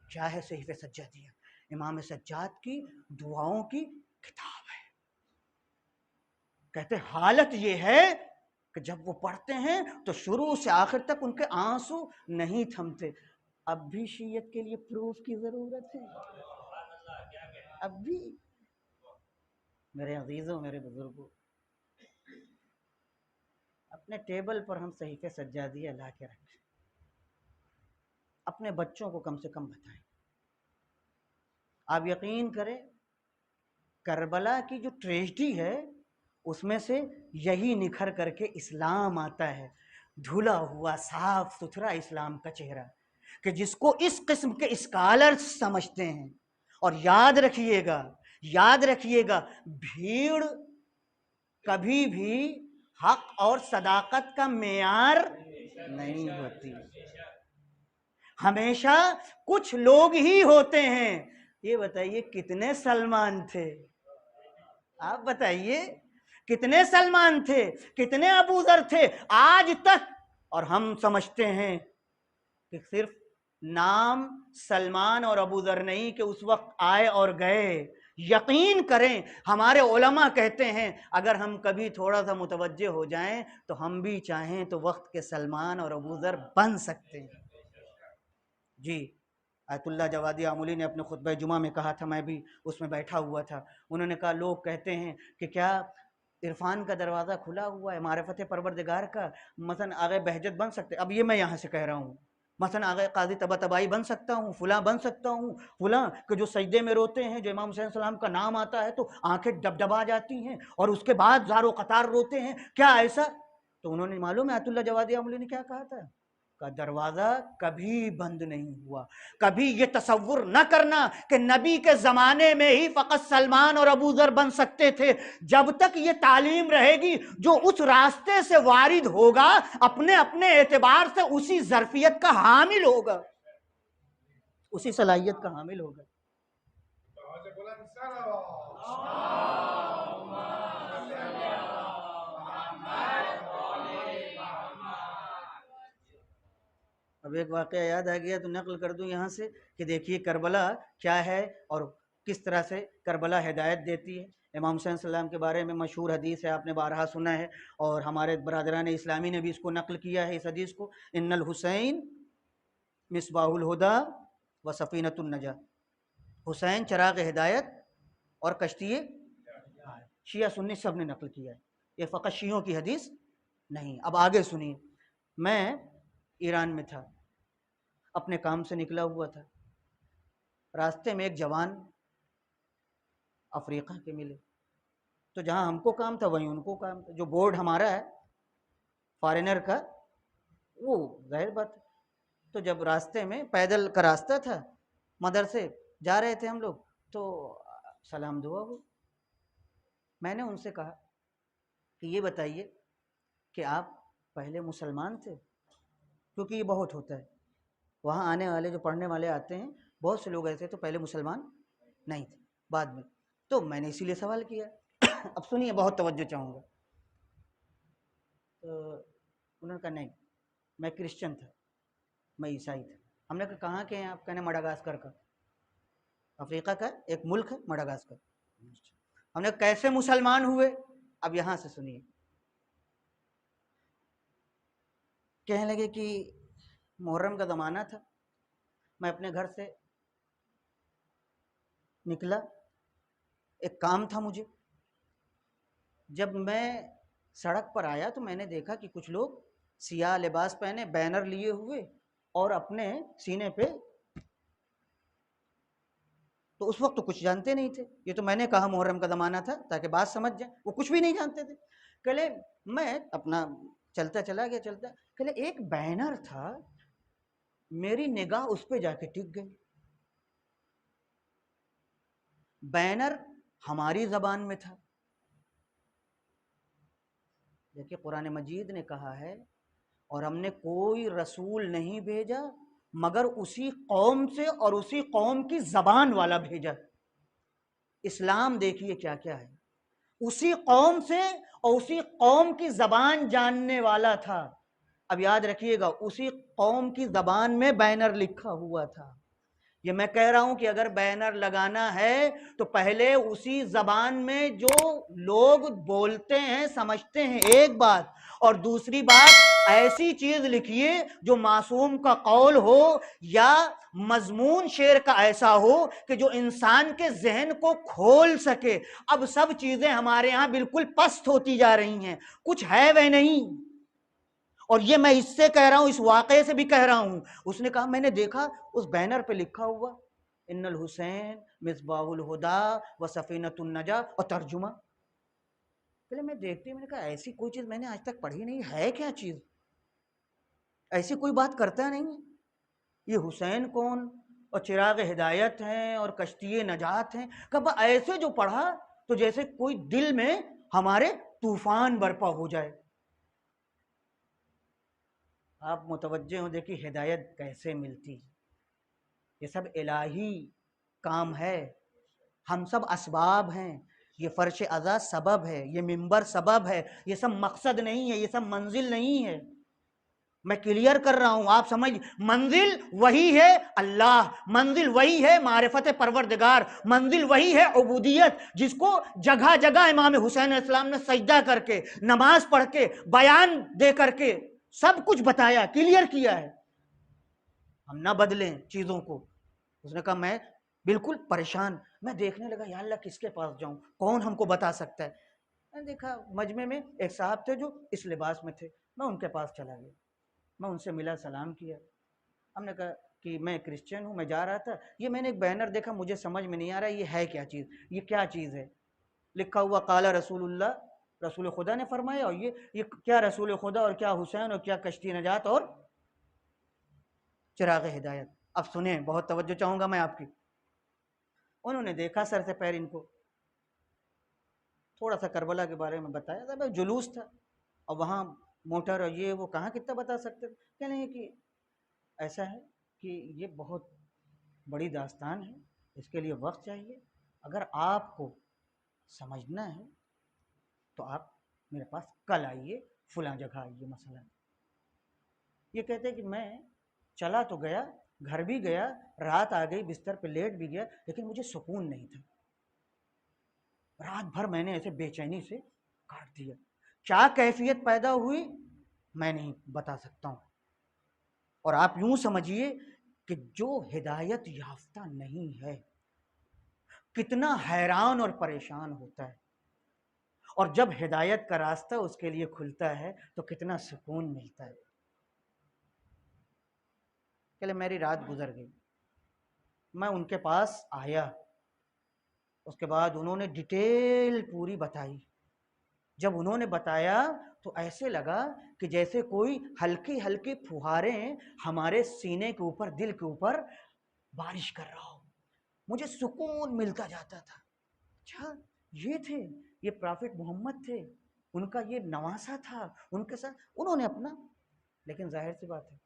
کیا ہے صحیفہ سجادیہ؟ امام سجاد کی دعاؤں کی کتاب ہے۔ کہتے حالت یہ ہے کہ جب وہ پڑھتے ہیں تو شروع سے آخر تک ان کے آنسو نہیں تھمتے۔ اب بھی شیعت کے لیے پروف کی ضرورت ہے؟ اب بھی؟ میرے عزیزوں، میرے بزرگوں، اپنے ٹیبل پر ہم صحیفہ سجادیہ لا کے رکھیں، اپنے بچوں کو کم سے کم بتائیں۔ آپ یقین کریں، کربلا کی جو ٹریجڈی ہے اس میں سے یہی نکھر کر کے اسلام آتا ہے، دھلا ہوا صاف ستھرا اسلام کا چہرہ، کہ جس کو اس قسم کے اسکالرز سمجھتے ہیں۔ اور یاد رکھیے گا، یاد رکھیے گا، بھیڑ کبھی بھی حق اور صداقت کا معیار نہیں ہوتی، ہمیشہ کچھ لوگ ہی ہوتے ہیں۔ یہ بتائیے کتنے سلمان تھے؟ آپ بتائیے کتنے سلمان تھے، کتنے ابو ذر تھے آج تک؟ اور ہم سمجھتے ہیں کہ صرف نام سلمان اور ابو ذر نہیں کہ اس وقت آئے اور گئے۔ یقین کریں، ہمارے علماء کہتے ہیں اگر ہم کبھی تھوڑا سا متوجہ ہو جائیں تو ہم بھی چاہیں تو وقت کے سلمان اور ابو ذر بن سکتے ہیں۔ جی، آیت اللہ جوادی آمولی نے اپنے خطبہ جمعہ میں کہا تھا، میں بھی اس میں بیٹھا ہوا تھا، انہوں نے کہا لوگ کہتے ہیں کہ کیا عرفان کا دروازہ کھلا ہوا ہے، معرفت پروردگار کا، مثلا آغا بہجت بن سکتے؟ اب یہ میں یہاں سے کہہ رہا ہوں، مثلا آغا قاضی طباطبائی بن سکتا ہوں، فلاں بن سکتا ہوں، فلاں کہ جو سجدے میں روتے ہیں، جو امام حسین السلام کا نام آتا ہے تو آنکھیں ڈبڈبا جاتی ہیں اور اس کے بعد زار و قطار روتے ہیں، کیا ایسا؟ تو انہوں نے معلوم ہے آیت اللہ جوادی آمولی نے کیا کہا تھا؟ کا دروازہ کبھی بند نہیں ہوا۔ کبھی یہ تصور نہ کرنا کہ نبی کے زمانے میں ہی فقط سلمان اور ابو ذر بن سکتے تھے۔ جب تک یہ تعلیم رہے گی، جو اس راستے سے وارد ہوگا اپنے اپنے اعتبار سے اسی ظرفیت کا حامل ہوگا، اسی صلاحیت کا حامل ہوگا۔ اب ایک واقعہ یاد آ گیا تو نقل کر دوں یہاں سے کہ دیکھیے کربلا کیا ہے اور کس طرح سے کربلا ہدایت دیتی ہے۔ امام حسین صلی اللہ علیہ وسلم کے بارے میں مشہور حدیث ہے، آپ نے بارہا سنا ہے، اور ہمارے برادران اسلامی نے بھی اس کو نقل کیا ہے، اس حدیث کو، ان الحسین مصباح الہدیٰ و سفینۃ النجاۃ، حسین چراغ ہدایت اور کشتی شیعہ سنی سب نے نقل کیا ہے، یہ فقط شیعوں کی حدیث نہیں۔ اب آگے سنیے، میں ایران میں تھا، اپنے کام سے نکلا ہوا تھا، راستے میں ایک جوان افریقہ کے ملے، تو جہاں ہم کو کام تھا وہیں ان کو کام تھا، جو بورڈ ہمارا ہے فارینر کا وہ ظاہر بات ہے۔ تو جب راستے میں پیدل کا راستہ تھا، مدرسے جا رہے تھے ہم لوگ، تو سلام دعا ہو، میں نے ان سے کہا کہ یہ بتائیے کہ آپ پہلے مسلمان تھے؟ کیونکہ یہ بہت ہوتا ہے، وہاں آنے والے جو پڑھنے والے آتے ہیں بہت سے لوگ ایسے تو پہلے مسلمان نہیں تھے، بعد میں، تو میں نے اسی لیے سوال کیا۔ اب سنیے، بہت توجہ چاہوں گا۔ تو انہوں نے کہا نہیں، میں کرسچن تھا، میں عیسائی تھا۔ ہم نے کہا کہاں کے ہیں آپ؟ کہنے مڈغاسکر کا، افریقہ کا ایک ملک ہے مڈغاسکر۔ ہم نے کیسے مسلمان ہوئے؟ اب یہاں سے سنیے۔ کہنے لگے کہ محرم کا زمانہ تھا، میں اپنے گھر سے نکلا، ایک کام تھا مجھے، جب میں سڑک پر آیا تو میں نے دیکھا کہ کچھ لوگ سیاہ لباس پہنے، بینر لیے ہوئے اور اپنے سینے پہ، تو اس وقت تو کچھ جانتے نہیں تھے، یہ تو میں نے کہا محرم کا زمانہ تھا تاکہ بات سمجھ جائیں، وہ کچھ بھی نہیں جانتے تھے۔ کہلے میں اپنا چلتا چلا گیا، چلتا، کہلے ایک بینر تھا، میری نگاہ اس پہ جا کے ٹک گئی۔ بینر ہماری زبان میں تھا، دیکھیے قرآن مجید نے کہا ہے اور ہم نے کوئی رسول نہیں بھیجا مگر اسی قوم سے اور اسی قوم کی زبان والا بھیجا۔ اسلام دیکھیے کیا کیا ہے، اسی قوم سے اور اسی قوم کی زبان جاننے والا تھا۔ اب یاد رکھیے گا اسی قوم کی زبان میں بینر لکھا ہوا تھا. یہ میں کہہ رہا ہوں کہ اگر بینر لگانا ہے تو پہلے اسی زبان میں جو لوگ بولتے ہیں سمجھتے ہیں ایک بات، اور دوسری بات ایسی چیز لکھیے جو معصوم کا قول ہو یا مضمون شعر کا ایسا ہو کہ جو انسان کے ذہن کو کھول سکے. اب سب چیزیں ہمارے ہاں بالکل پست ہوتی جا رہی ہیں، کچھ ہے وہ نہیں. اور یہ میں اس سے کہہ رہا ہوں، اس واقعے سے بھی کہہ رہا ہوں. اس نے کہا میں نے دیکھا اس بینر پہ لکھا ہوا ان الحسین مصباح الہدی و سفینۃ النجاہ، اور ترجمہ. پہلے میں دیکھتی میں نے کہا ایسی کوئی چیز میں نے آج تک پڑھی نہیں ہے، کیا چیز ایسی کوئی بات کرتا نہیں. یہ حسین کون اور چراغ ہدایت ہیں اور کشتی نجات ہیں. کب ایسے جو پڑھا تو جیسے کوئی دل میں ہمارے طوفان برپا ہو جائے. آپ متوجہ ہوں دیکھیے ہدایت کیسے ملتی. یہ سب الہی کام ہے، ہم سب اسباب ہیں. یہ فرش عزا سبب ہے، یہ منبر سبب ہے، یہ سب مقصد نہیں ہے، یہ سب منزل نہیں ہے. میں کلیئر کر رہا ہوں، آپ سمجھ. منزل وہی ہے اللہ، منزل وہی ہے معرفت پروردگار، منزل وہی ہے عبودیت، جس کو جگہ جگہ امام حسین علیہ السلام نے سجدہ کر کے، نماز پڑھ کے، بیان دے کر کے سب کچھ بتایا، کلیئر کیا ہے. ہم نہ بدلیں چیزوں کو. اس نے کہا میں بالکل پریشان. میں دیکھنے لگا یا اللہ کس کے پاس جاؤں، کون ہم کو بتا سکتا ہے. میں نے دیکھا مجمع میں ایک صاحب تھے جو اس لباس میں تھے، میں ان کے پاس چلا گیا. میں ان سے ملا، سلام کیا. ہم نے کہا کہ میں کرسچن ہوں، میں جا رہا تھا، یہ میں نے ایک بینر دیکھا، مجھے سمجھ میں نہیں آ رہا یہ ہے کیا چیز، یہ کیا چیز ہے. لکھا ہوا قال رسول اللہ، رسول خدا نے فرمایا. اور یہ کیا رسول خدا اور کیا حسین اور کیا کشتی نجات اور چراغ ہدایت. اب سنیں، بہت توجہ چاہوں گا میں آپ کی. انہوں نے دیکھا سر سے پیر ان کو، تھوڑا سا کربلا کے بارے میں بتایا تھا. جلوس تھا اور وہاں موٹر اور یہ وہ کہاں کتنا بتا سکتے تھے. کہنے ہیں کہ ایسا ہے کہ یہ بہت بڑی داستان ہے، اس کے لیے وقت چاہیے. اگر آپ کو سمجھنا ہے تو آپ میرے پاس کل آئیے، فلاں جگہ آئیے. مسئلہ یہ کہتے کہ میں چلا تو گیا، گھر بھی گیا، رات آ گئی، بستر پہ لیٹ بھی گیا، لیکن مجھے سکون نہیں تھا. رات بھر میں نے ایسے بے چینی سے کاٹ دیا. کیا کیفیت پیدا ہوئی میں نہیں بتا سکتا ہوں. اور آپ یوں سمجھیے کہ جو ہدایت یافتہ نہیں ہے کتنا حیران اور پریشان ہوتا ہے، اور جب ہدایت کا راستہ اس کے لیے کھلتا ہے تو کتنا سکون ملتا ہے. چلے میری رات گزر گئی، میں ان کے پاس آیا، اس کے بعد انہوں نے ڈیٹیل پوری بتائی. جب انہوں نے بتایا تو ایسے لگا کہ جیسے کوئی ہلکی ہلکی پھوہاریں ہمارے سینے کے اوپر، دل کے اوپر بارش کر رہا ہو. مجھے سکون ملتا جاتا تھا. اچھا یہ تھے، یہ پرافٹ محمد تھے، ان کا یہ نواسا تھا، ان کے ساتھ انہوں نے اپنا. لیکن ظاہر سی بات ہے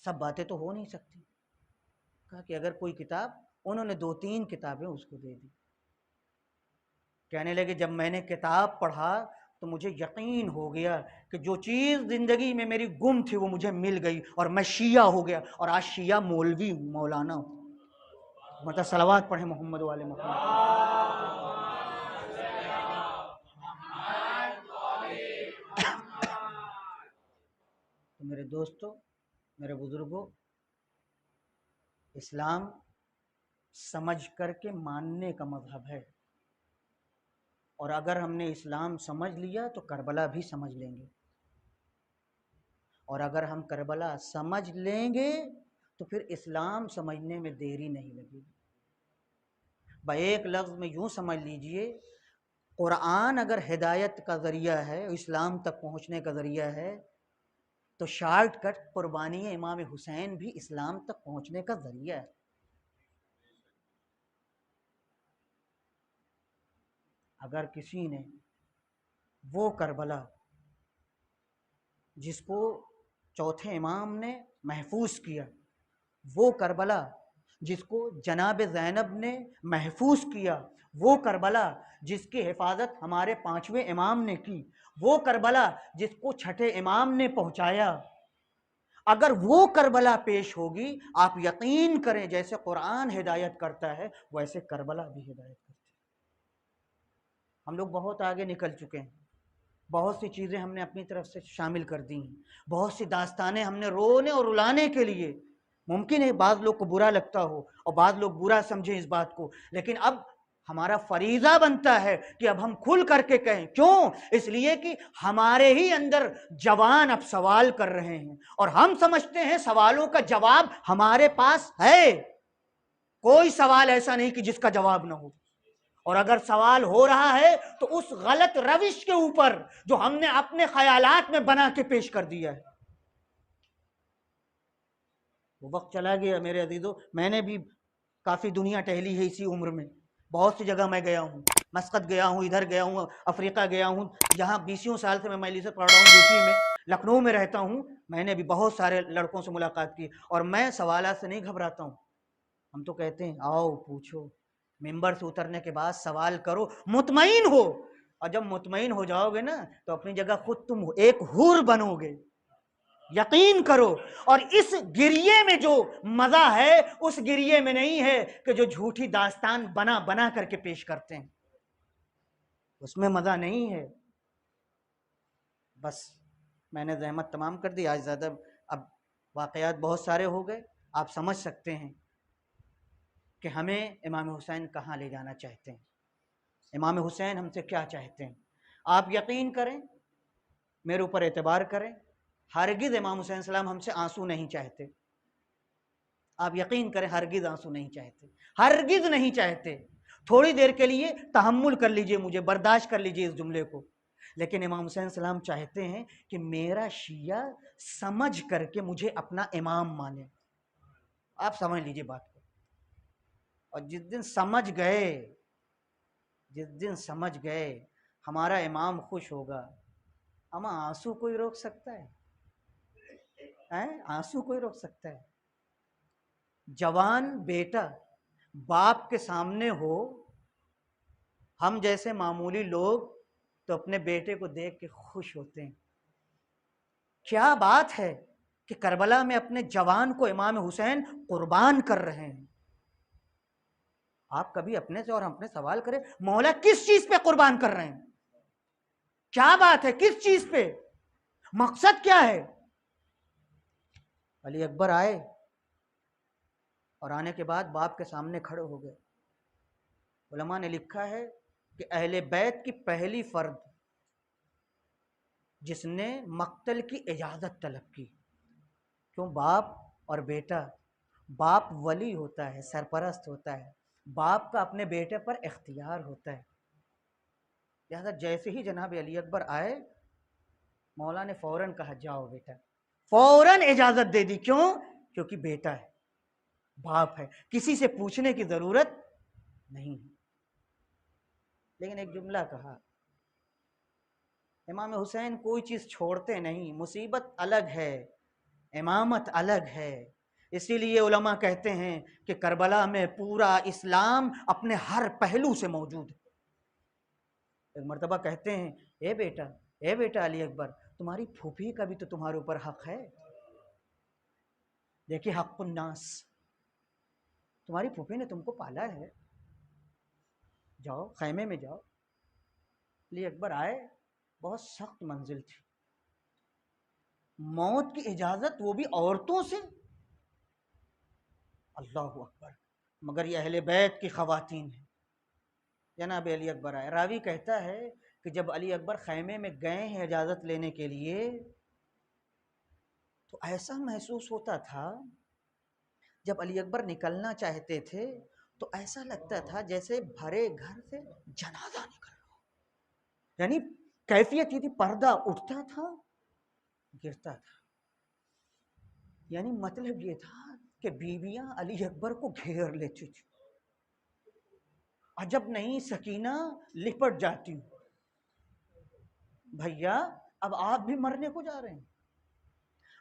سب باتیں تو ہو نہیں سکتی. کہا کہ اگر کوئی کتاب، انہوں نے 2-3 کتابیں اس کو دے دی. کہنے لگے جب میں نے کتاب پڑھا تو مجھے یقین ہو گیا کہ جو چیز زندگی میں میری گم تھی وہ مجھے مل گئی، اور میں شیعہ ہو گیا. اور آج شیعہ مولوی ہوں، مولانا ہوں. مطلب صلوات پڑھیں محمد والے محمد. تو میرے دوستو، میرے بزرگوں، اسلام سمجھ کر کے ماننے کا مذہب ہے. اور اگر ہم نے اسلام سمجھ لیا تو کربلا بھی سمجھ لیں گے. اور اگر ہم کربلا سمجھ لیں گے تو پھر اسلام سمجھنے میں دیری نہیں لگے گی. ایک لفظ میں یوں سمجھ لیجئے، قرآن اگر ہدایت کا ذریعہ ہے، اسلام تک پہنچنے کا ذریعہ ہے، تو شارٹ کٹ قربانی امام حسین بھی اسلام تک پہنچنے کا ذریعہ ہے. اگر کسی نے وہ کربلا جس کو چوتھے امام نے محفوظ کیا، وہ کربلا جس کو جناب زینب نے محفوظ کیا، وہ کربلا جس کی حفاظت ہمارے 5ویں امام نے کی، وہ کربلا جس کو 6ٹھے امام نے پہنچایا، اگر وہ کربلا پیش ہوگی آپ یقین کریں جیسے قرآن ہدایت کرتا ہے ویسے کربلا بھی ہدایت کرتا ہے۔ ہم لوگ بہت آگے نکل چکے ہیں، بہت سی چیزیں ہم نے اپنی طرف سے شامل کر دی ہیں، بہت سی داستانیں ہم نے رونے اور رلانے کے لیے، ممکن ہے بعض لوگ کو برا لگتا ہو اور بعض لوگ برا سمجھیں اس بات کو، لیکن اب ہمارا فریضہ بنتا ہے کہ اب ہم کھل کر کے کہیں۔ کیوں؟ اس لیے کہ ہمارے ہی اندر جوان اب سوال کر رہے ہیں اور ہم سمجھتے ہیں سوالوں کا جواب ہمارے پاس ہے۔ کوئی سوال ایسا نہیں کہ جس کا جواب نہ ہو، اور اگر سوال ہو رہا ہے تو اس غلط روش کے اوپر جو ہم نے اپنے خیالات میں بنا کے پیش کر دیا ہے۔ وہ وقت چلا گیا میرے عزیزو، میں نے بھی کافی دنیا ٹہلی ہے اسی عمر میں، بہت سی جگہ میں گیا ہوں، مسقط گیا ہوں، ادھر گیا ہوں، افریقہ گیا ہوں، جہاں 20 سال سے میں مجلس پڑھ رہا ہوں، یوپی میں، لکھنؤ میں رہتا ہوں، میں نے بھی بہت سارے لڑکوں سے ملاقات کی، اور میں سوالات سے نہیں گھبراتا ہوں۔ ہم تو کہتے ہیں آؤ پوچھو، ممبر سے اترنے کے بعد سوال کرو، مطمئن ہو، اور جب مطمئن ہو جاؤ گے نا تو اپنی جگہ خود تم ایک حور بنو گے، یقین کرو۔ اور اس گریے میں جو مزہ ہے اس گریے میں نہیں ہے کہ جو جھوٹی داستان بنا بنا کر کے پیش کرتے ہیں، اس میں مزہ نہیں ہے۔ بس میں نے زحمت تمام کر دی، آج زیادہ اب واقعات بہت سارے ہو گئے، آپ سمجھ سکتے ہیں کہ ہمیں امام حسین کہاں لے جانا چاہتے ہیں، امام حسین ہم سے کیا چاہتے ہیں۔ آپ یقین کریں، میرے اوپر اعتبار کریں، ہرگز امام حسین السلام ہم سے آنسو نہیں چاہتے۔ آپ یقین کریں ہرگز آنسو نہیں چاہتے، ہرگز نہیں چاہتے۔ تھوڑی دیر کے لیے تحمل کر لیجئے، مجھے برداشت کر لیجئے اس جملے کو، لیکن امام حسین السلام چاہتے ہیں کہ میرا شیعہ سمجھ کر کے مجھے اپنا امام مانے۔ آپ سمجھ لیجئے بات کو، اور جس دن سمجھ گئے ہمارا امام خوش ہوگا۔ اما آنسو کوئی روک سکتا ہے؟ آنسو کوئی روک سکتا ہے؟ جوان بیٹا باپ کے سامنے ہو، ہم جیسے معمولی لوگ تو اپنے بیٹے کو دیکھ کے خوش ہوتے ہیں۔ کیا بات ہے کہ کربلا میں اپنے جوان کو امام حسین قربان کر رہے ہیں۔ آپ کبھی اپنے سے اور ہم اپنے سوال کریں، مولا کس چیز پہ قربان کر رہے ہیں؟ کیا بات ہے؟ کس چیز پہ؟ مقصد کیا ہے؟ علی اکبر آئے اور آنے کے بعد باپ کے سامنے کھڑے ہو گئے۔ علماء نے لکھا ہے کہ اہل بیت کی پہلی فرد جس نے مقتل کی اجازت طلب کی، کیوں؟ باپ اور بیٹا، باپ ولی ہوتا ہے، سرپرست ہوتا ہے، باپ کا اپنے بیٹے پر اختیار ہوتا ہے، لہذا جیسے ہی جناب علی اکبر آئے مولا نے فوراً کہا جاؤ بیٹا، فوراً اجازت دے دی۔ کیوں؟ کیونکہ بیٹا ہے، باپ ہے، کسی سے پوچھنے کی ضرورت نہیں ہے۔ لیکن ایک جملہ کہا، امام حسین کوئی چیز چھوڑتے نہیں، مصیبت الگ ہے، امامت الگ ہے۔ اسی لیے علماء کہتے ہیں کہ کربلا میں پورا اسلام اپنے ہر پہلو سے موجود ہے۔ ایک مرتبہ کہتے ہیں اے بیٹا علی اکبر، تمہاری پھوپھی کا بھی تو تمہارے اوپر حق ہے۔ دیکھیے حق الناس، تمہاری پھوپھی نے تم کو پالا ہے، جاؤ خیمے میں جاؤ۔ علی اکبر آئے، بہت سخت منزل تھی، موت کی اجازت وہ بھی عورتوں سے، اللہ اکبر، مگر یہ اہل بیت کی خواتین ہیں۔ جناب علی اکبر آئے، راوی کہتا ہے کہ جب علی اکبر خیمے میں گئے ہیں اجازت لینے کے لیے تو ایسا محسوس ہوتا تھا، جب علی اکبر نکلنا چاہتے تھے تو ایسا لگتا تھا جیسے بھرے گھر سے جنازہ نکل رہا، یعنی کیفیت یہ تھی، پردہ اٹھتا تھا گرتا تھا، یعنی مطلب یہ تھا کہ بیویاں علی اکبر کو گھیر لیتی تھی، عجب نہیں سکینہ لپٹ جاتی ہوں، بھیا اب آپ بھی مرنے کو جا رہے ہیں،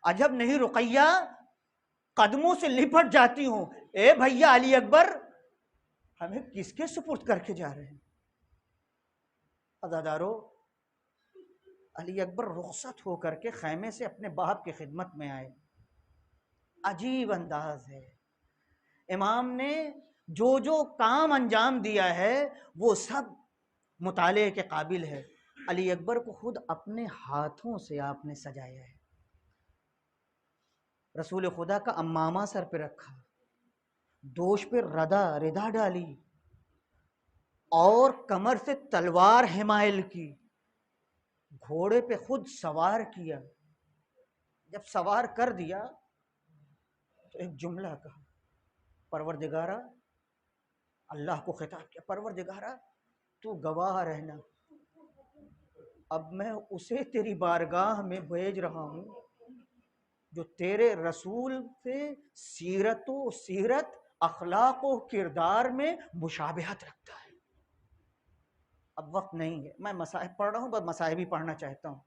عجب نہیں رقیہ قدموں سے لپٹ جاتی ہوں، اے بھیا علی اکبر ہمیں کس کے سپرد کر کے جا رہے ہیں؟ عزادارو، علی اکبر رخصت ہو کر کے خیمے سے اپنے باپ کی خدمت میں آئے، عجیب انداز ہے. امام نے جو جو کام انجام دیا ہے وہ سب مطالعے کے قابل ہے. علی اکبر کو خود اپنے ہاتھوں سے آپ نے سجایا ہے. رسول خدا کا امامہ سر پہ رکھا، دوش پہ ردا ڈالی، اور کمر سے تلوار حمائل کی، گھوڑے پہ خود سوار کیا. جب سوار کر دیا تو ایک جملہ کہا، پروردگارا، اللہ کو خطاب کیا، پروردگارا تو گواہ رہنا، اب میں اسے تیری بارگاہ میں بھیج رہا ہوں جو تیرے رسول سے سیرت اخلاق و کردار میں مشابہت رکھتا ہے. اب وقت نہیں ہے، میں مصائب پڑھ رہا ہوں، بس مصائب ہی پڑھنا چاہتا ہوں.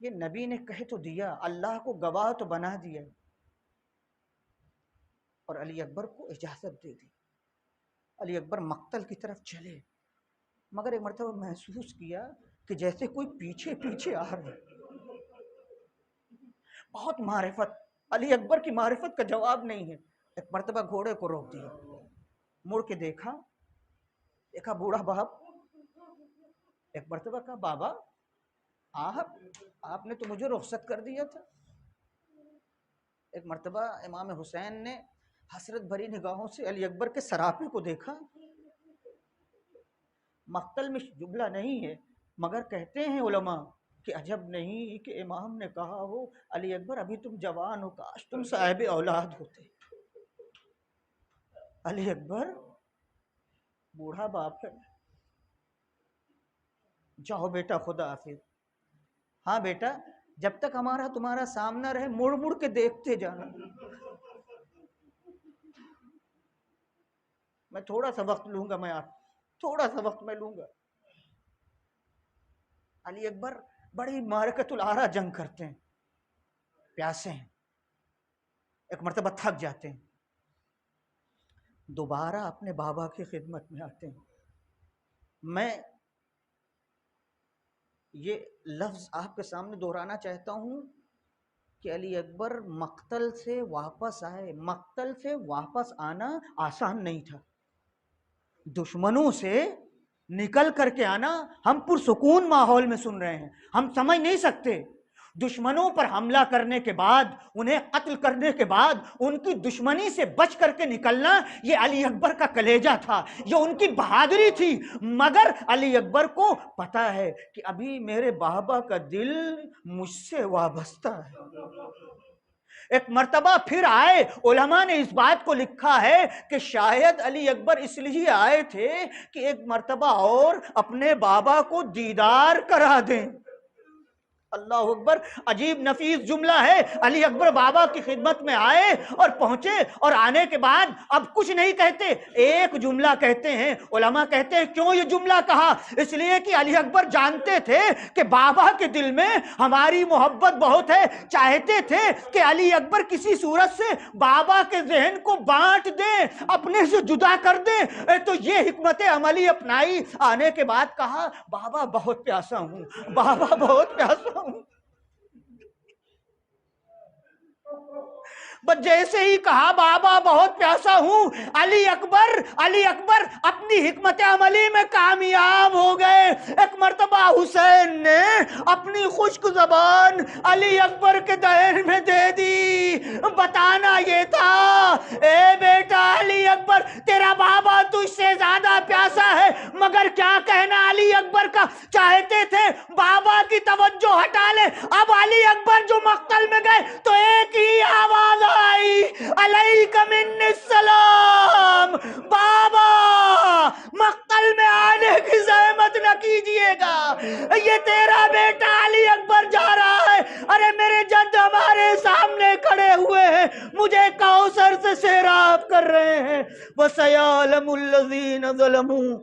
یہ نبی نے کہہ تو دیا، اللہ کو گواہ تو بنا دیا، اور علی اکبر کو اجازت دے دی. علی اکبر مقتل کی طرف چلے، مگر ایک مرتبہ محسوس کیا کہ جیسے کوئی پیچھے پیچھے آ رہا ہے. بہت معرفت، علی اکبر کی معرفت کا جواب نہیں ہے. ایک مرتبہ گھوڑے کو روک دیا، مڑ کے دیکھا بوڑھا باپ. ایک مرتبہ کہا، بابا آپ نے تو مجھے رخصت کر دیا تھا. ایک مرتبہ امام حسین نے حسرت بھری نگاہوں سے علی اکبر کے سراپے کو دیکھا. مقتل میں جملہ نہیں ہے، مگر کہتے ہیں علماء کہ عجب نہیں کہ امام نے کہا ہو، علی اکبر ابھی تم جوان ہو، کاش تم صاحب اولاد ہوتے. علی اکبر بوڑھا باپ ہے، جاؤ بیٹا خدا حافظ. ہاں بیٹا، جب تک ہمارا تمہارا سامنا رہے مڑ مڑ کے دیکھتے جانا. میں تھوڑا سا وقت لوں گا، تھوڑا سا وقت میں لوں گا. علی اکبر بڑی معرکۃ العرا جنگ کرتے ہیں، پیاسے ہیں، ایک مرتبہ تھک جاتے ہیں، دوبارہ اپنے بابا کی خدمت میں آتے ہیں. میں یہ لفظ آپ کے سامنے دہرانا چاہتا ہوں کہ علی اکبر مقتل سے واپس آئے. مقتل سے واپس آنا آسان نہیں تھا، دشمنوں سے نکل کر کے آنا. ہم پرسکون ماحول میں سن رہے ہیں، ہم سمجھ نہیں سکتے. دشمنوں پر حملہ کرنے کے بعد، انہیں قتل کرنے کے بعد، ان کی دشمنی سے بچ کر کے نکلنا، یہ علی اکبر کا کلیجہ تھا، یہ ان کی بہادری تھی. مگر علی اکبر کو پتا ہے کہ ابھی میرے بابا کا دل مجھ سے وابستہ ہے. ایک مرتبہ پھر آئے. علماء نے اس بات کو لکھا ہے کہ شاید علی اکبر اس لیے آئے تھے کہ ایک مرتبہ اور اپنے بابا کو دیدار کرا دیں. اللہ اکبر، عجیب نفیس جملہ ہے. علی اکبر بابا کی خدمت میں آئے اور پہنچے، اور آنے کے بعد اب کچھ نہیں کہتے، ایک جملہ کہتے ہیں. علماء کہتے ہیں کیوں یہ جملہ کہا؟ اس لیے کہ علی اکبر جانتے تھے کہ بابا کے دل میں ہماری محبت بہت ہے. چاہتے تھے کہ علی اکبر کسی صورت سے بابا کے ذہن کو بانٹ دیں، اپنے سے جدا کر دیں. تو یہ حکمت عملی اپنائی. آنے کے بعد کہا، بابا بہت پیاسا ہوں، بابا بہت پیاسا ہوں. بس جیسے ہی کہا بابا بہت پیاسا ہوں، علی اکبر اپنی حکمت عملی میں کامیاب ہو گئے. ایک مرتبہ حسین نے اپنی خشک زبان علی اکبر کے دہن میں دے دی. بتانا یہ تھا، اے بیٹا علی اکبر، تیرا بابا تجھ سے زیادہ پیاسا ہے. مگر کیا کہنا علی اکبر کا، چاہتے تھے بابا کی توجہ ہٹا لے. اب علی اکبر جو مقتل میں گئے تو ایک ہی آواز آئی، علیک منی السلام. بابا مقتل میں آنے کی زحمت نہ کیجئے گا، یہ تیرا بیٹا علی اکبر جا رہا ہے. ارے میرے جد ہمارے سامنے کھڑے ہوئے ہیں، مجھے کوثر سے سیراب کر رہے ہیں. وَسَيَعْلَمُ الَّذِينَ ظَلَمُوا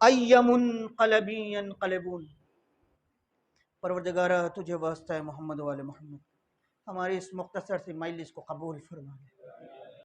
أَيَّ مُنقَلَبٍ يَنقَلِبُونَ. پروردگارہ تجھے واسطہ ہے محمد والے محمد، ہماری اس مختصر سی مجلس کو قبول فرما لے.